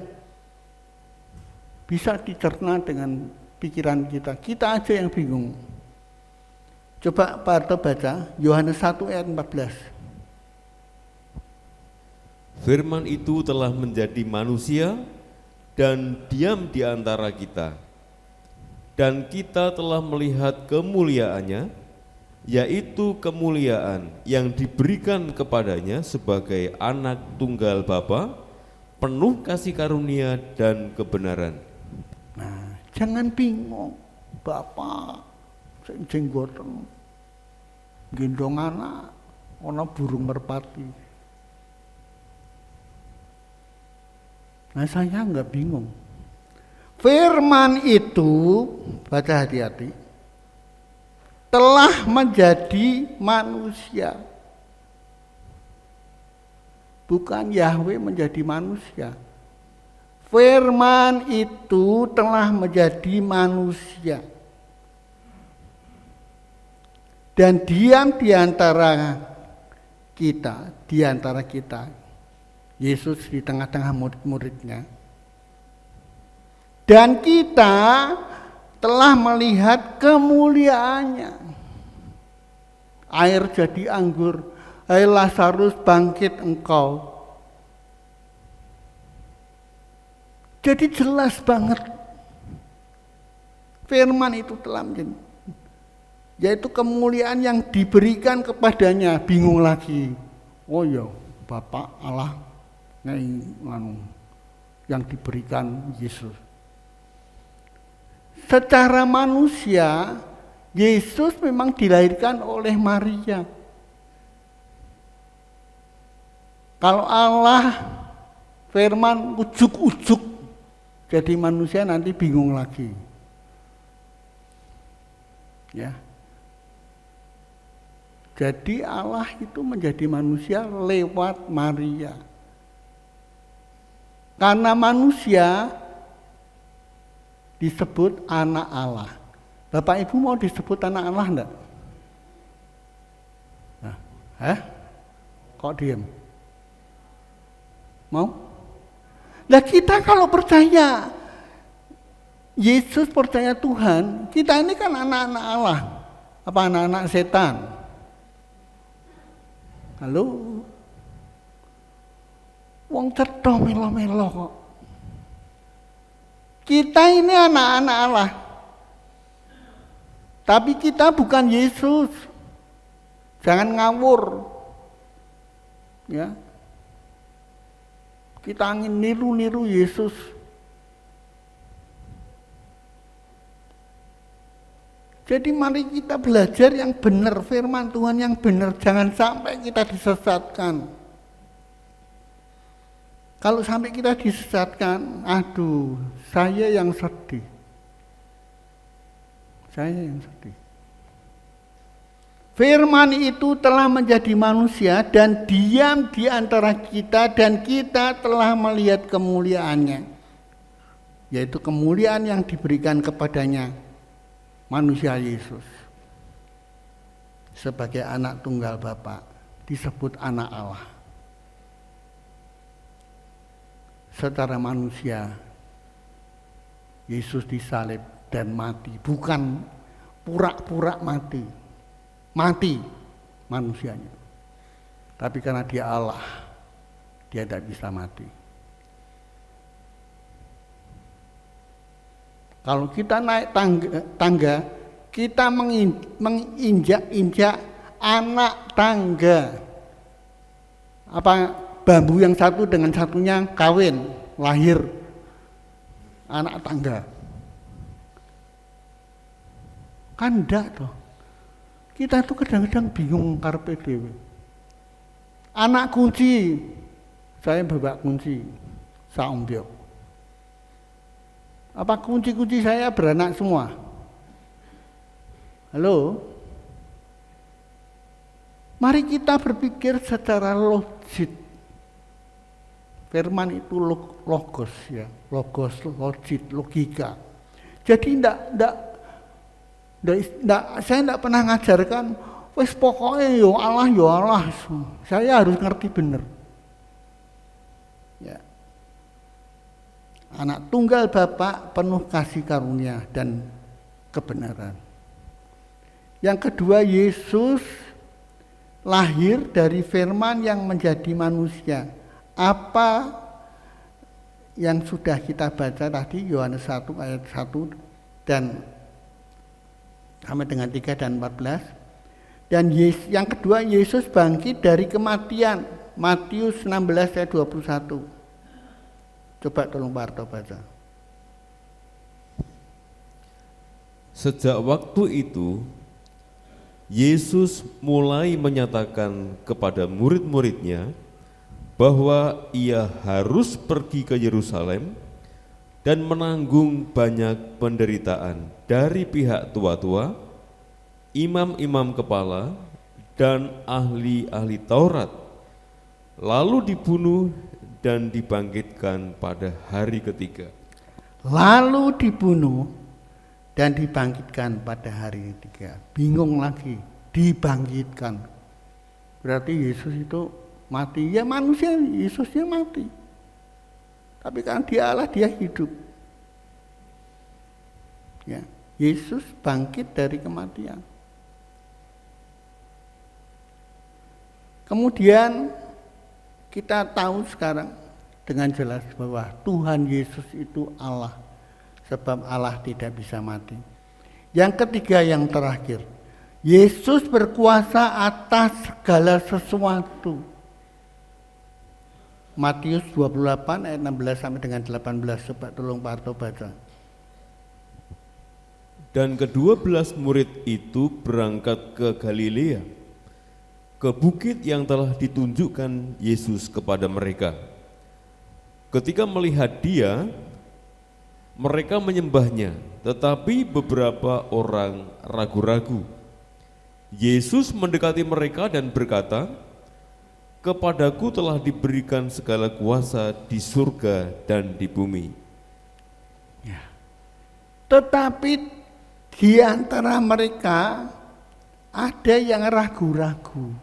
Bisa dicerna dengan pikiran kita. Kita aja yang bingung. Coba Pak Harto baca Yohanes 1 ayat 14. Firman itu telah menjadi manusia dan diam di antara kita. Dan kita telah melihat kemuliaannya, yaitu kemuliaan yang diberikan kepadanya sebagai anak tunggal Bapa, penuh kasih karunia dan kebenaran. Nah, jangan bingung, Bapak sing jenggoten gendong anak ana burung merpati. Nah, saya enggak bingung. Firman itu, baca hati-hati, telah menjadi manusia. Bukan Yahweh menjadi manusia. Firman itu telah menjadi manusia. Dan diam di antara kita. Yesus di tengah-tengah murid-muridnya. Dan kita telah melihat kemuliaannya. Air jadi anggur, hai Lazarus bangkit engkau. Jadi jelas banget firman itu telah menjadi, yaitu kemuliaan yang diberikan kepadanya. Bingung lagi, oh ya Bapak Allah yang diberikan Yesus. Secara manusia, Yesus memang dilahirkan oleh Maria. Kalau Allah firman ujuk-ujuk jadi manusia, nanti bingung lagi. Ya. Jadi Allah itu menjadi manusia lewat Maria. Karena manusia disebut anak Allah. Bapak Ibu mau disebut anak Allah enggak? Nah, kok diam? Mau? Nah, kita kalau percaya Yesus, percaya Tuhan, kita ini kan anak-anak Allah. Apa anak-anak setan? Halo? Wong cetha melo-melo kok. Kita ini anak-anak Allah. Tapi kita bukan Yesus. Jangan ngawur. Ya. Kita ingin niru-niru Yesus. Jadi mari kita belajar yang benar, firman Tuhan yang benar. Jangan sampai kita disesatkan. Kalau sampai kita disesatkan, aduh, saya yang sedih. Saya yang sedih. Firman itu telah menjadi manusia dan diam di antara kita, dan kita telah melihat kemuliaannya. Yaitu kemuliaan yang diberikan kepadanya, manusia Yesus. Sebagai anak tunggal Bapa, disebut anak Allah. Secara manusia, Yesus disalib dan mati. Bukan pura-pura mati. Mati manusianya. Tapi karena dia Allah, dia tidak bisa mati. Kalau kita naik tangga, kita menginjak-injak anak tangga. Apa? Bambu yang satu dengan satunya kawin, lahir anak tangga. Kan enggak toh. Kita tuh kadang-kadang bingung karepe dhewe. Anak kunci, saya bawa kunci, saombyok. Apa kunci-kunci saya beranak semua? Halo? Mari kita berpikir secara logik. Firman itu logos ya, logos, logika. Jadi saya tidak pernah ngajarkan, wes pokoknya yo Allah. Saya harus ngerti benar. Ya. Anak tunggal Bapa, penuh kasih karunia dan kebenaran. Yang kedua, Yesus lahir dari firman yang menjadi manusia. Apa yang sudah kita baca tadi, Yohanes 1 ayat 1 dan sampai dengan 3 dan 14. Dan yang kedua, Yesus bangkit dari kematian. Matius 16 ayat 21. Coba tolong Pak Arto baca. Sejak waktu itu, Yesus mulai menyatakan kepada murid-muridnya bahwa ia harus pergi ke Yerusalem dan menanggung banyak penderitaan dari pihak tua-tua, imam-imam kepala, dan ahli-ahli Taurat, lalu dibunuh dan dibangkitkan pada hari ketiga. Lalu dibunuh dan dibangkitkan pada hari ketiga. Bingung lagi, dibangkitkan. Berarti Yesus itu mati. Ya manusia, Yesusnya mati. Tapi kan dia Allah, dia hidup. Ya, Yesus bangkit dari kematian. Kemudian kita tahu sekarang dengan jelas bahwa Tuhan Yesus itu Allah, sebab Allah tidak bisa mati. Yang ketiga, yang terakhir, Yesus berkuasa atas segala sesuatu. Matius 28 ayat 16 sampai dengan 18. Coba tolong Pak Arto baca. Dan ke-12 murid itu berangkat ke Galilea, ke bukit yang telah ditunjukkan Yesus kepada mereka. Ketika melihat dia, mereka menyembahnya, tetapi beberapa orang ragu-ragu. Yesus mendekati mereka dan berkata, "Kepadaku telah diberikan segala kuasa di surga dan di bumi." Ya. Tetapi di antara mereka ada yang ragu-ragu.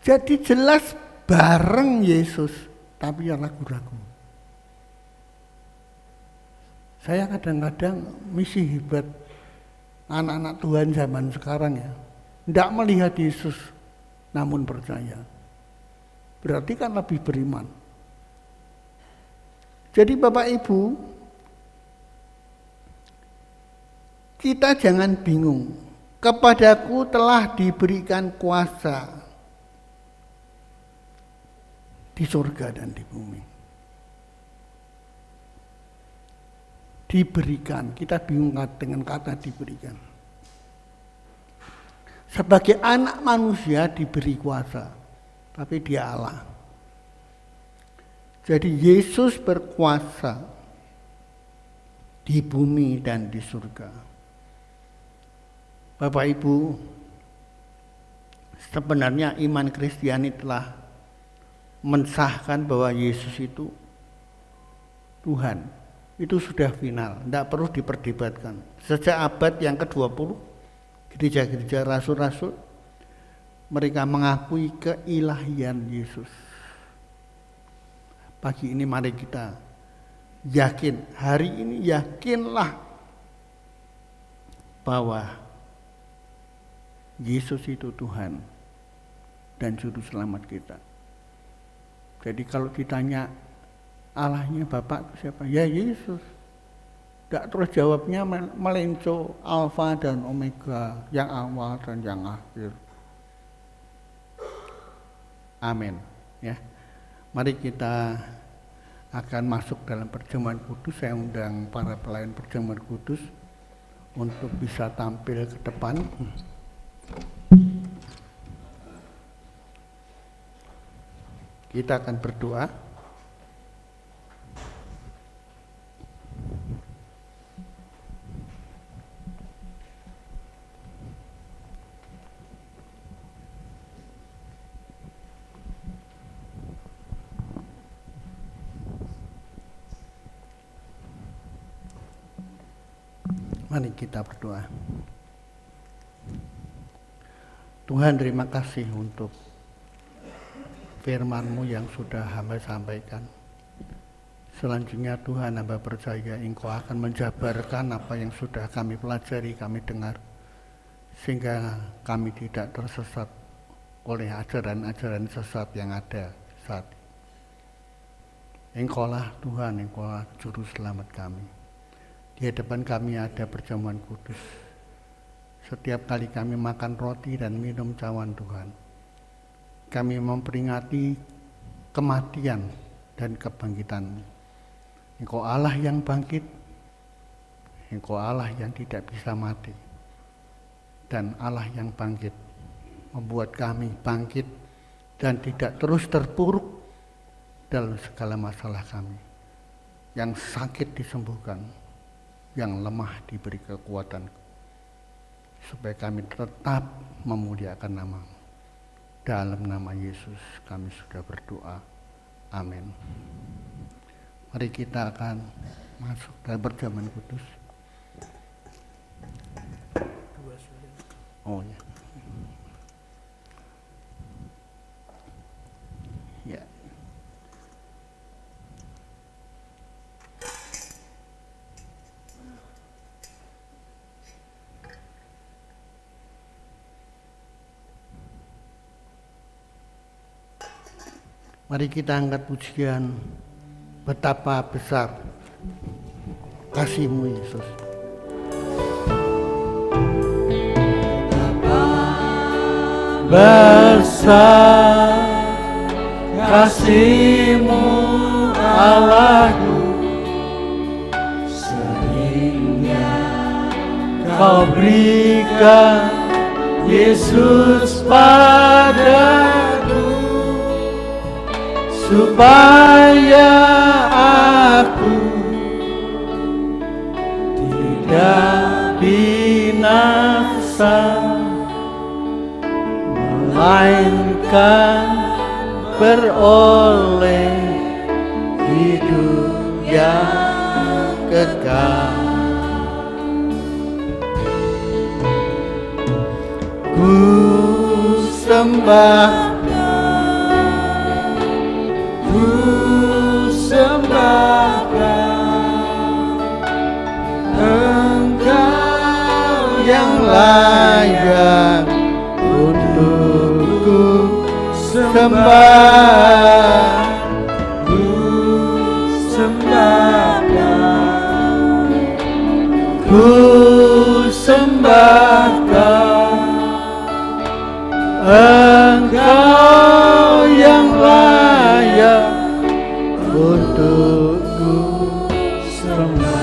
Jadi jelas bareng Yesus, tapi yang ragu-ragu. Saya kadang-kadang misi hebat anak-anak Tuhan zaman sekarang ya. Tidak melihat Yesus, namun percaya. Berarti kan lebih beriman. Jadi Bapak Ibu, kita jangan bingung. Kepadaku telah diberikan kuasa di surga dan di bumi. Diberikan, kita bingung dengan kata diberikan. Sebagai anak manusia diberi kuasa, tapi dia Allah. Jadi Yesus berkuasa di bumi dan di surga. Bapak Ibu, sebenarnya iman Kristiani telah mensahkan bahwa Yesus itu Tuhan. Itu sudah final, tidak perlu diperdebatkan. Sejak abad yang ke-20, gereja-gereja rasul-rasul, mereka mengakui keilahian Yesus. Pagi ini mari kita yakin, hari ini yakinlah bahwa Yesus itu Tuhan dan Juru Selamat kita. Jadi kalau ditanya Allahnya Bapak siapa? Ya Yesus. Tidak terus jawabnya melenco Alfa dan Omega, yang awal dan yang akhir. Amin. Ya, mari kita akan masuk dalam perjamuan kudus. Saya undang para pelayan perjamuan kudus untuk bisa tampil ke depan. Kita akan berdoa. Mari kita berdoa. Tuhan, terima kasih untuk firman-Mu yang sudah hamba sampaikan. Selanjutnya Tuhan, hamba percaya Engkau akan menjabarkan apa yang sudah kami pelajari, kami dengar, sehingga kami tidak tersesat oleh ajaran-ajaran sesat yang ada saat ini. Engkaulah Tuhan, Engkaulah Juru Selamat kami. Di hadapan kami ada perjamuan kudus. setiap kali kami makan roti dan minum cawan Tuhan, kami memperingati kematian dan kebangkitan-Mu. Engkau Allah yang bangkit, Engkau Allah yang tidak bisa mati, dan Allah yang bangkit membuat kami bangkit dan tidak terus terpuruk dalam segala masalah kami. Yang sakit disembuhkan, yang lemah diberi kekuatan, supaya kami tetap memuliakan nama-Mu. Dalam nama Yesus kami sudah berdoa. Amin. Mari kita akan masuk dalam perjamuan kudus. Oh ya. Ya. Mari kita angkat pujian, betapa besar kasih-Mu Yesus. Besar kasih-Mu Allahku, sehingga Kau berikan Yesus padaku, supaya aku tidak binasa, melainkan beroleh hidup yang kekal. Ku sembah Engkau yang layak untuk ku sembah. Ku sembahkan, ku sembahkan Engkau yang layak untuk ku sembah.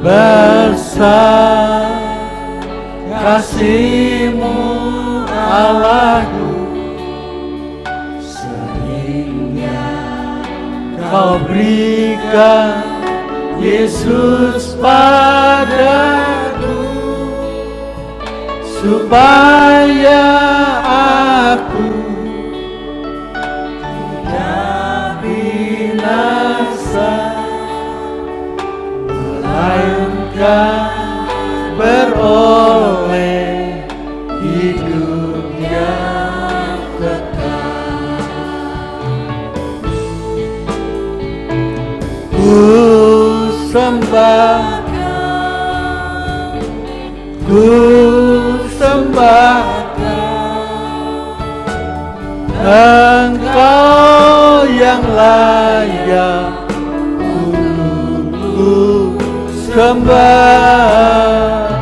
Besar kasih-Mu Allahku, sehingga Kau berikan Yesus padaku, supaya aku tidak binasa, melainkan beroleh hidup yang kekal. Ku sembahkan, ku sembahkan Engkau yang layak untuk ku sembah.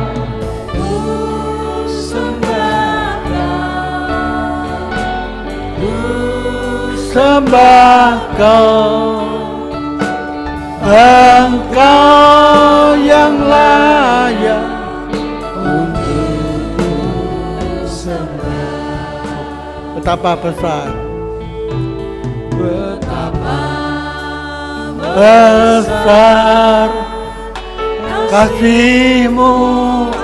Ku sembahkan, ku sembahkan Engkau yang layak untuk ku sembah. Betapa besar, betapa besar kasih-Mu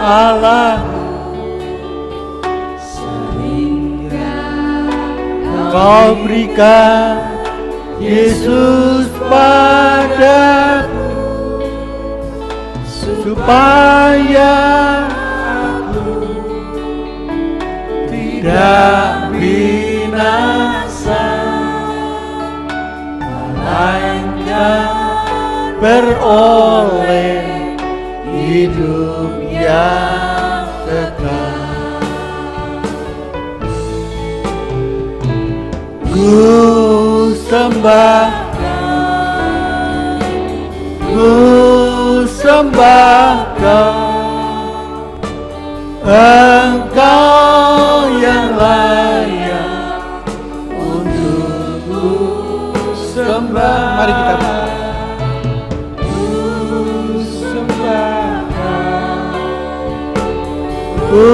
Allahku, sehingga Kau berikan Yesus padaku, supaya aku tidak binasa, melainkan beroleh hidup yang kekal. Ku sembahkan, ku sembah Kau, Engkau yang layak untuk ku sembah. Mari kita ku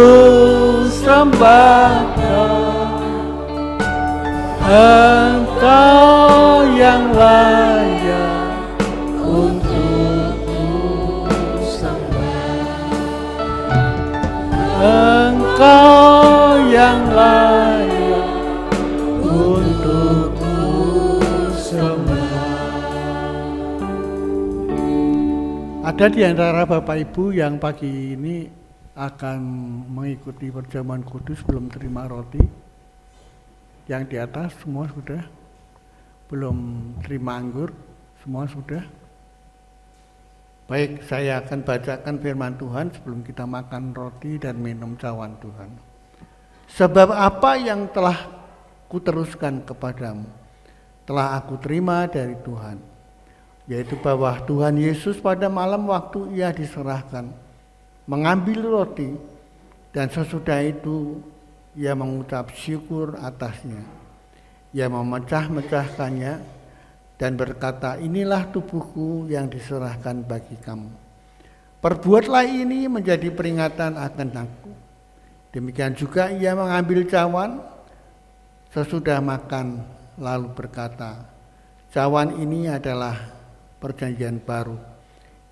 sembah Kau, Engkau yang layak untuk ku sembah, Engkau yang layak untuk ku sembah. Ada di antara Bapak Ibu yang pagi ini akan mengikuti perjamuan kudus belum terima roti? Yang di atas semua sudah? Belum terima anggur? Semua sudah? Baik, saya akan bacakan firman Tuhan sebelum kita makan roti dan minum cawan Tuhan. Sebab apa yang telah kuteruskan kepadamu telah aku terima dari Tuhan, yaitu bahwa Tuhan Yesus pada malam waktu Ia diserahkan mengambil roti, dan sesudah itu Ia mengucap syukur atasnya. Ia memecah-mecahkannya dan berkata, inilah tubuhku yang diserahkan bagi kamu. Perbuatlah ini menjadi peringatan akan aku. Demikian juga Ia mengambil cawan sesudah makan, lalu berkata, cawan ini adalah perjanjian baru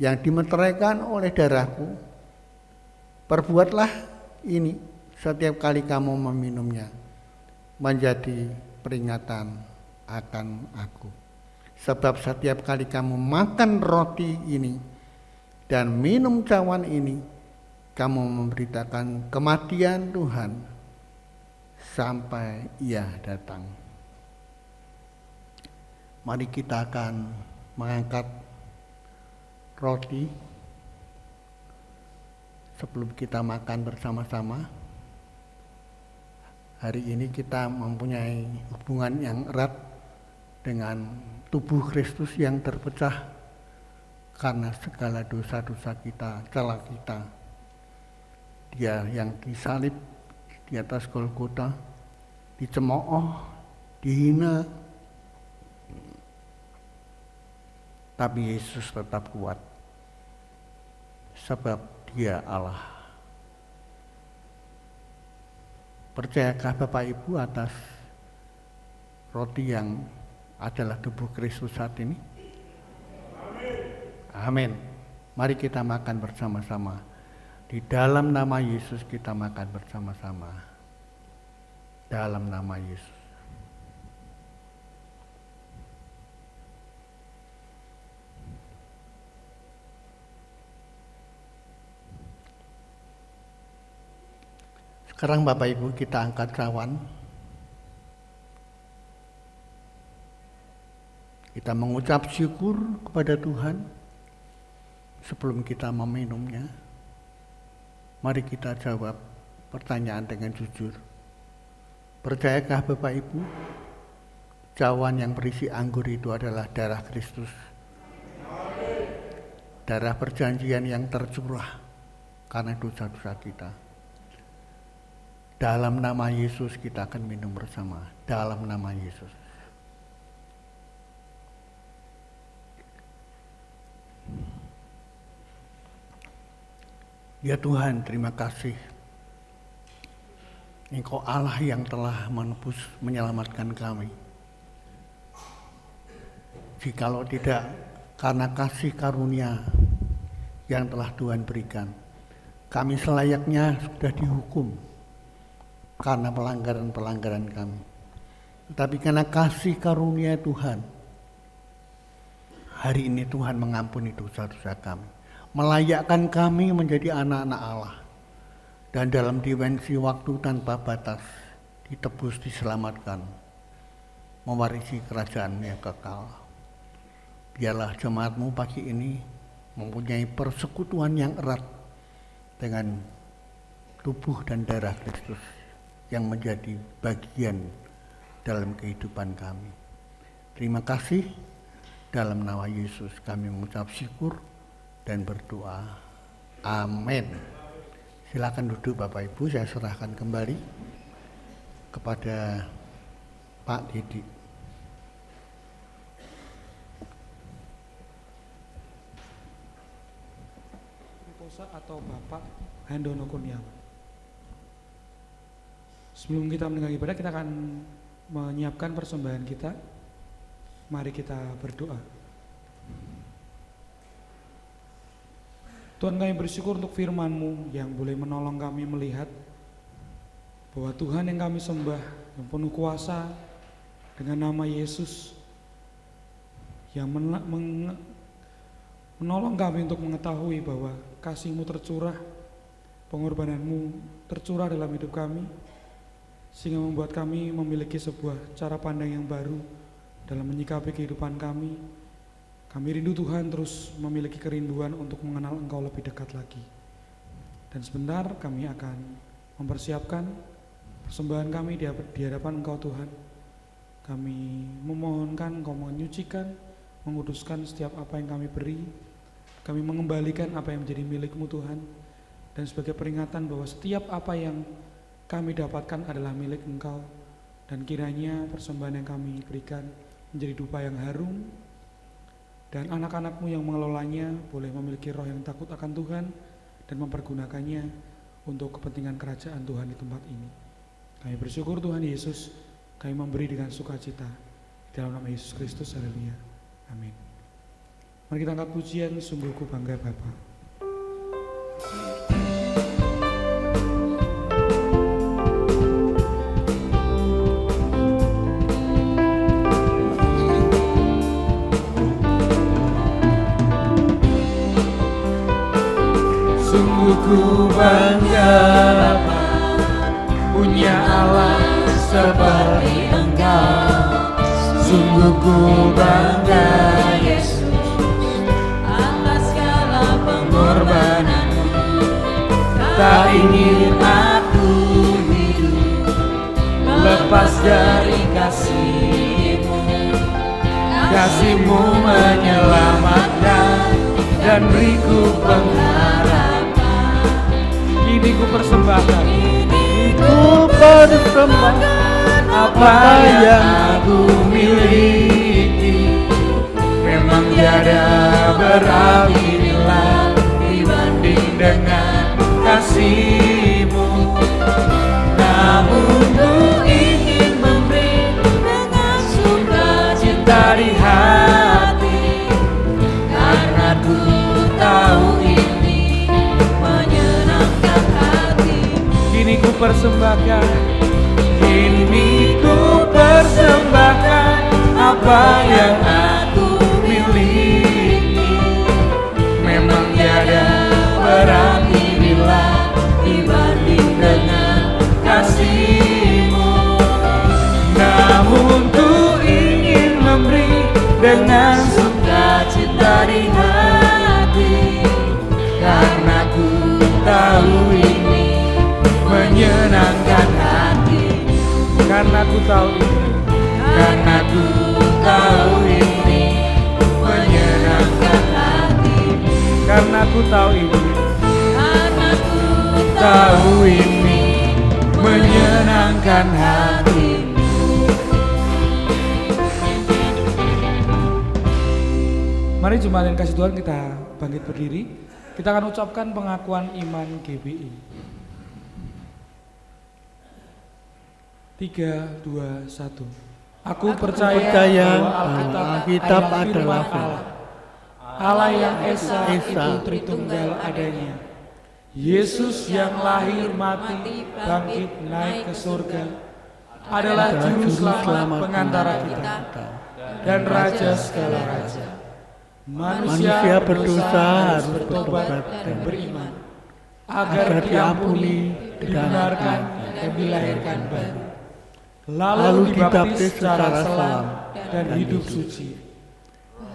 yang dimeteraikan oleh darahku. Perbuatlah ini setiap kali kamu meminumnya menjadi peringatan akan aku. Sebab setiap kali kamu makan roti ini dan minum cawan ini, kamu memberitakan kematian Tuhan sampai Ia datang. Mari kita akan mengangkat roti sebelum kita makan bersama-sama. Hari ini kita mempunyai hubungan yang erat dengan tubuh Kristus yang terpecah karena segala dosa-dosa kita, celah kita. Dia yang disalib di atas Golgota, dicemooh, dihina, tapi Yesus tetap kuat sebab Dia Allah. Percayakah Bapak Ibu atas roti yang adalah tubuh Kristus saat ini? Amin. Mari kita makan bersama-sama. Di dalam nama Yesus kita makan bersama-sama. Dalam nama Yesus. Sekarang Bapak Ibu kita angkat cawan. Kita mengucap syukur kepada Tuhan sebelum kita meminumnya. Mari kita jawab pertanyaan dengan jujur. Percayakah Bapak Ibu cawan yang berisi anggur itu adalah darah Kristus? Darah perjanjian yang tercurah karena dosa-dosa kita. Dalam nama Yesus kita akan minum bersama. Dalam nama Yesus. Ya Tuhan, terima kasih. Engkau Allah yang telah menebus, menyelamatkan kami. Jikalau tidak karena kasih karunia yang telah Tuhan berikan, kami selayaknya sudah dihukum karena pelanggaran-pelanggaran kami. Tetapi karena kasih karunia Tuhan, hari ini Tuhan mengampuni dosa-dosa kami, melayakkan kami menjadi anak-anak Allah, dan dalam dimensi waktu tanpa batas ditebus, diselamatkan, mewarisi kerajaan yang kekal. Biarlah jemaat-Mu pagi ini mempunyai persekutuan yang erat dengan tubuh dan darah Kristus yang menjadi bagian dalam kehidupan kami. Terima kasih. Dalam nama Yesus kami mengucap syukur dan berdoa. Amin. Silakan duduk Bapak Ibu, saya serahkan kembali kepada Pak Didi. Atau Bapak Handono Kurniawan. Sebelum kita mendengar ibadah, kita akan menyiapkan persembahan kita. Mari kita berdoa. Tuhan, kami bersyukur untuk firman-Mu yang boleh menolong kami melihat bahwa Tuhan yang kami sembah, yang penuh kuasa dengan nama Yesus, yang menolong kami untuk mengetahui bahwa kasih-Mu tercurah, pengorbanan-Mu tercurah dalam hidup kami, sehingga membuat kami memiliki sebuah cara pandang yang baru dalam menyikapi kehidupan kami. Kami rindu Tuhan terus memiliki kerinduan untuk mengenal Engkau lebih dekat lagi. Dan sebentar kami akan mempersiapkan persembahan kami di hadapan Engkau Tuhan. Kami memohonkan Engkau menyucikan, menguduskan setiap apa yang kami beri. Kami mengembalikan apa yang menjadi milik-Mu Tuhan. Dan sebagai peringatan bahwa setiap apa yang kami dapatkan adalah milik Engkau. Dan kiranya persembahan yang kami berikan menjadi dupa yang harum, dan anak-anak-Mu yang mengelolanya boleh memiliki roh yang takut akan Tuhan dan mempergunakannya untuk kepentingan kerajaan Tuhan di tempat ini. Kami bersyukur Tuhan Yesus, kami memberi dengan sukacita dalam nama Yesus Kristus. Haleluya. Amin. Mari kita angkat pujian, sungguh ku bangga Bapa. Sungguh ku bangga punya Allah seperti Engkau. Sungguh ku bangga Yesus atas segala pengorbanan-Mu. Tak ingin aku hidup lepas dari kasih-Mu. Kasih-Mu menyelamatkan dan beriku pengharapan. Kini ku persembahkan, Ku persembahkan apa yang aku miliki. Memang tiada berarti nilai dibanding dengan kasih-Mu. Namun ku ingin memberi dengan sukacita di hati, karena ku tahu ini menyenangkan hati-Mu. kini ku persembahkan, Kini ku persembahkan apa yang aku miliki. Memang tiada berarti bila dibanding dengan kasih-Mu. Namun ku ingin memberi dengan sukacita di hati, karena ku tahu ini menyenangkan hati. karena ku tahu ini, Karena ku tahu ini menyenangkan hati. karena ku tahu ini. Karena ku tahu ini menyenangkan hati. Mari jemaat yang kasih Tuhan, kita bangkit berdiri. Kita akan ucapkan pengakuan iman GBI. 3, 2, 1. Aku percaya bahwa Alkitab adalah firman firman Allah. Allah yang Esa itu Tritunggal adanya. Yesus yang lahir, mati, bangkit, naik ke surga adalah juru selamat pengantara kita dan Raja segala raja. Manusia berdosa harus bertobat dan beriman agar diampuni, dibenarkan, dan dilahirkan baru. Lalu dibaptis secara selam dan hidup suci.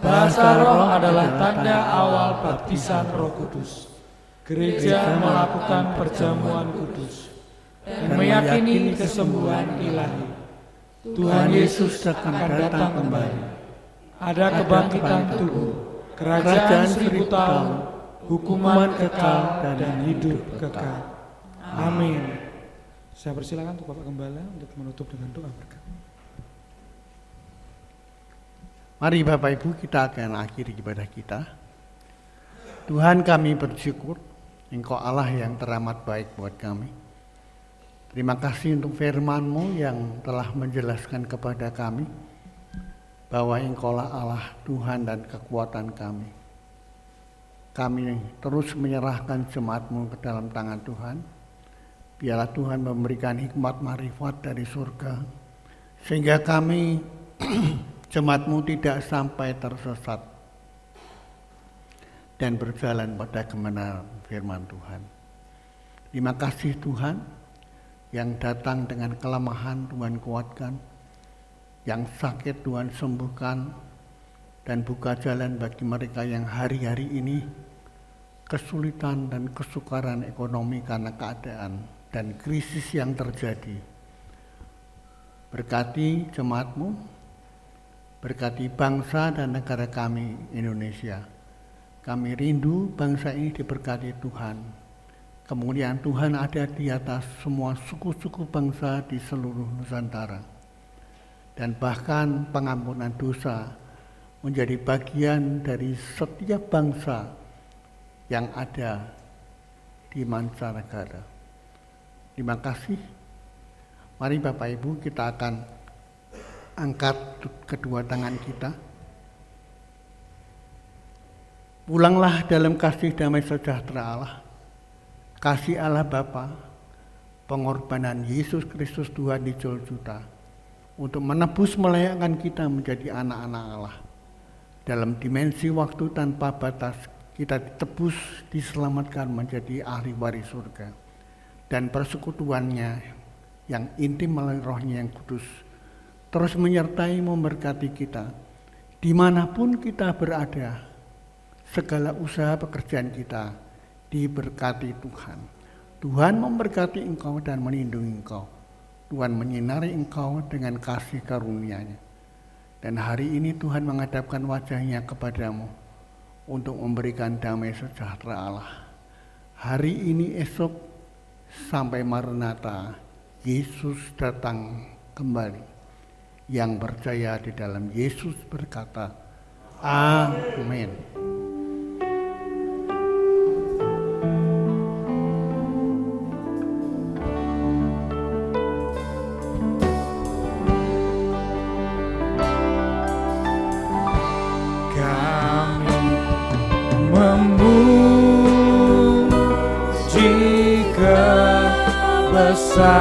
Bahasa roh adalah tanda awal baptisan Roh Kudus. Gereja melakukan perjamuan kudus dan meyakini kesembuhan ilahi. Tuhan Yesus akan datang kembali. Ada kebangkitan tubuh, kerajaan 1000 tahun, hukuman kekal dan hidup kekal. Amin. Saya persilakan untuk Bapak Gembala untuk menutup dengan doa berkat. Mari Bapak Ibu, kita akan akhiri ibadah kita. Tuhan, kami bersyukur Engkau Allah yang teramat baik buat kami. Terima kasih untuk firman-Mu yang telah menjelaskan kepada kami bahwa Engkaulah Allah Tuhan dan kekuatan kami. Kami terus menyerahkan jemaat-Mu ke dalam tangan Tuhan. Biarlah Tuhan memberikan hikmat marifat dari surga, sehingga kami jemaat-Mu tidak sampai tersesat dan berjalan pada kebenaran firman Tuhan. Terima kasih Tuhan, yang datang dengan kelemahan Tuhan kuatkan, yang sakit Tuhan sembuhkan, dan buka jalan bagi mereka yang hari-hari ini kesulitan dan kesukaran ekonomi karena keadaan dan krisis yang terjadi. Berkati jemaat-Mu, berkati bangsa dan negara kami Indonesia. Kami rindu bangsa ini diberkati Tuhan. Kemuliaan Tuhan ada di atas semua suku-suku bangsa di seluruh Nusantara. Dan bahkan pengampunan dosa menjadi bagian dari setiap bangsa yang ada di mancanegara. Terima kasih. Mari Bapak Ibu, kita akan angkat kedua tangan kita. Pulanglah dalam kasih damai sejahtera Allah, kasih Allah Bapa, pengorbanan Yesus Kristus Tuhan di Golgota untuk menebus melayakkan kita menjadi anak-anak Allah. Dalam dimensi waktu tanpa batas, kita ditebus, diselamatkan menjadi ahli waris surga. Dan persekutuannya yang intim melalui Roh-Nya yang kudus terus menyertai memberkati kita dimanapun kita berada. Segala usaha pekerjaan kita diberkati Tuhan. Tuhan memberkati engkau dan melindungi engkau. Tuhan menyinari engkau dengan kasih karunia-Nya. Dan hari ini Tuhan menghadapkan wajah-Nya kepadamu untuk memberikan damai sejahtera Allah. Hari ini, esok, sampai Maranatha, Yesus datang kembali. Yang percaya di dalam Yesus berkata, Amin. Kami memuji kebesaran-Mu,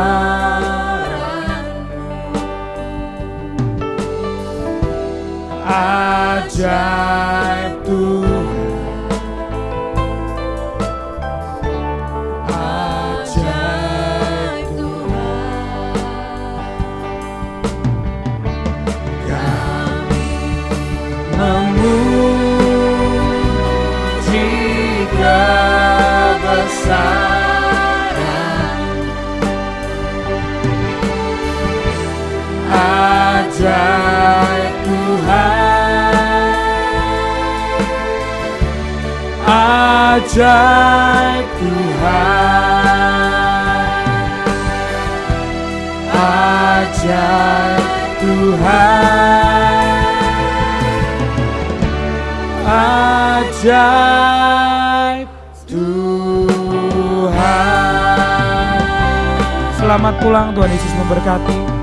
ajaib Tuhan, ajaib Tuhan. Kami memuji kebesaran, ajaib Tuhan, ajaib Tuhan, ajaib Tuhan, ajaib Tuhan. Selamat pulang, Tuhan Yesus memberkati.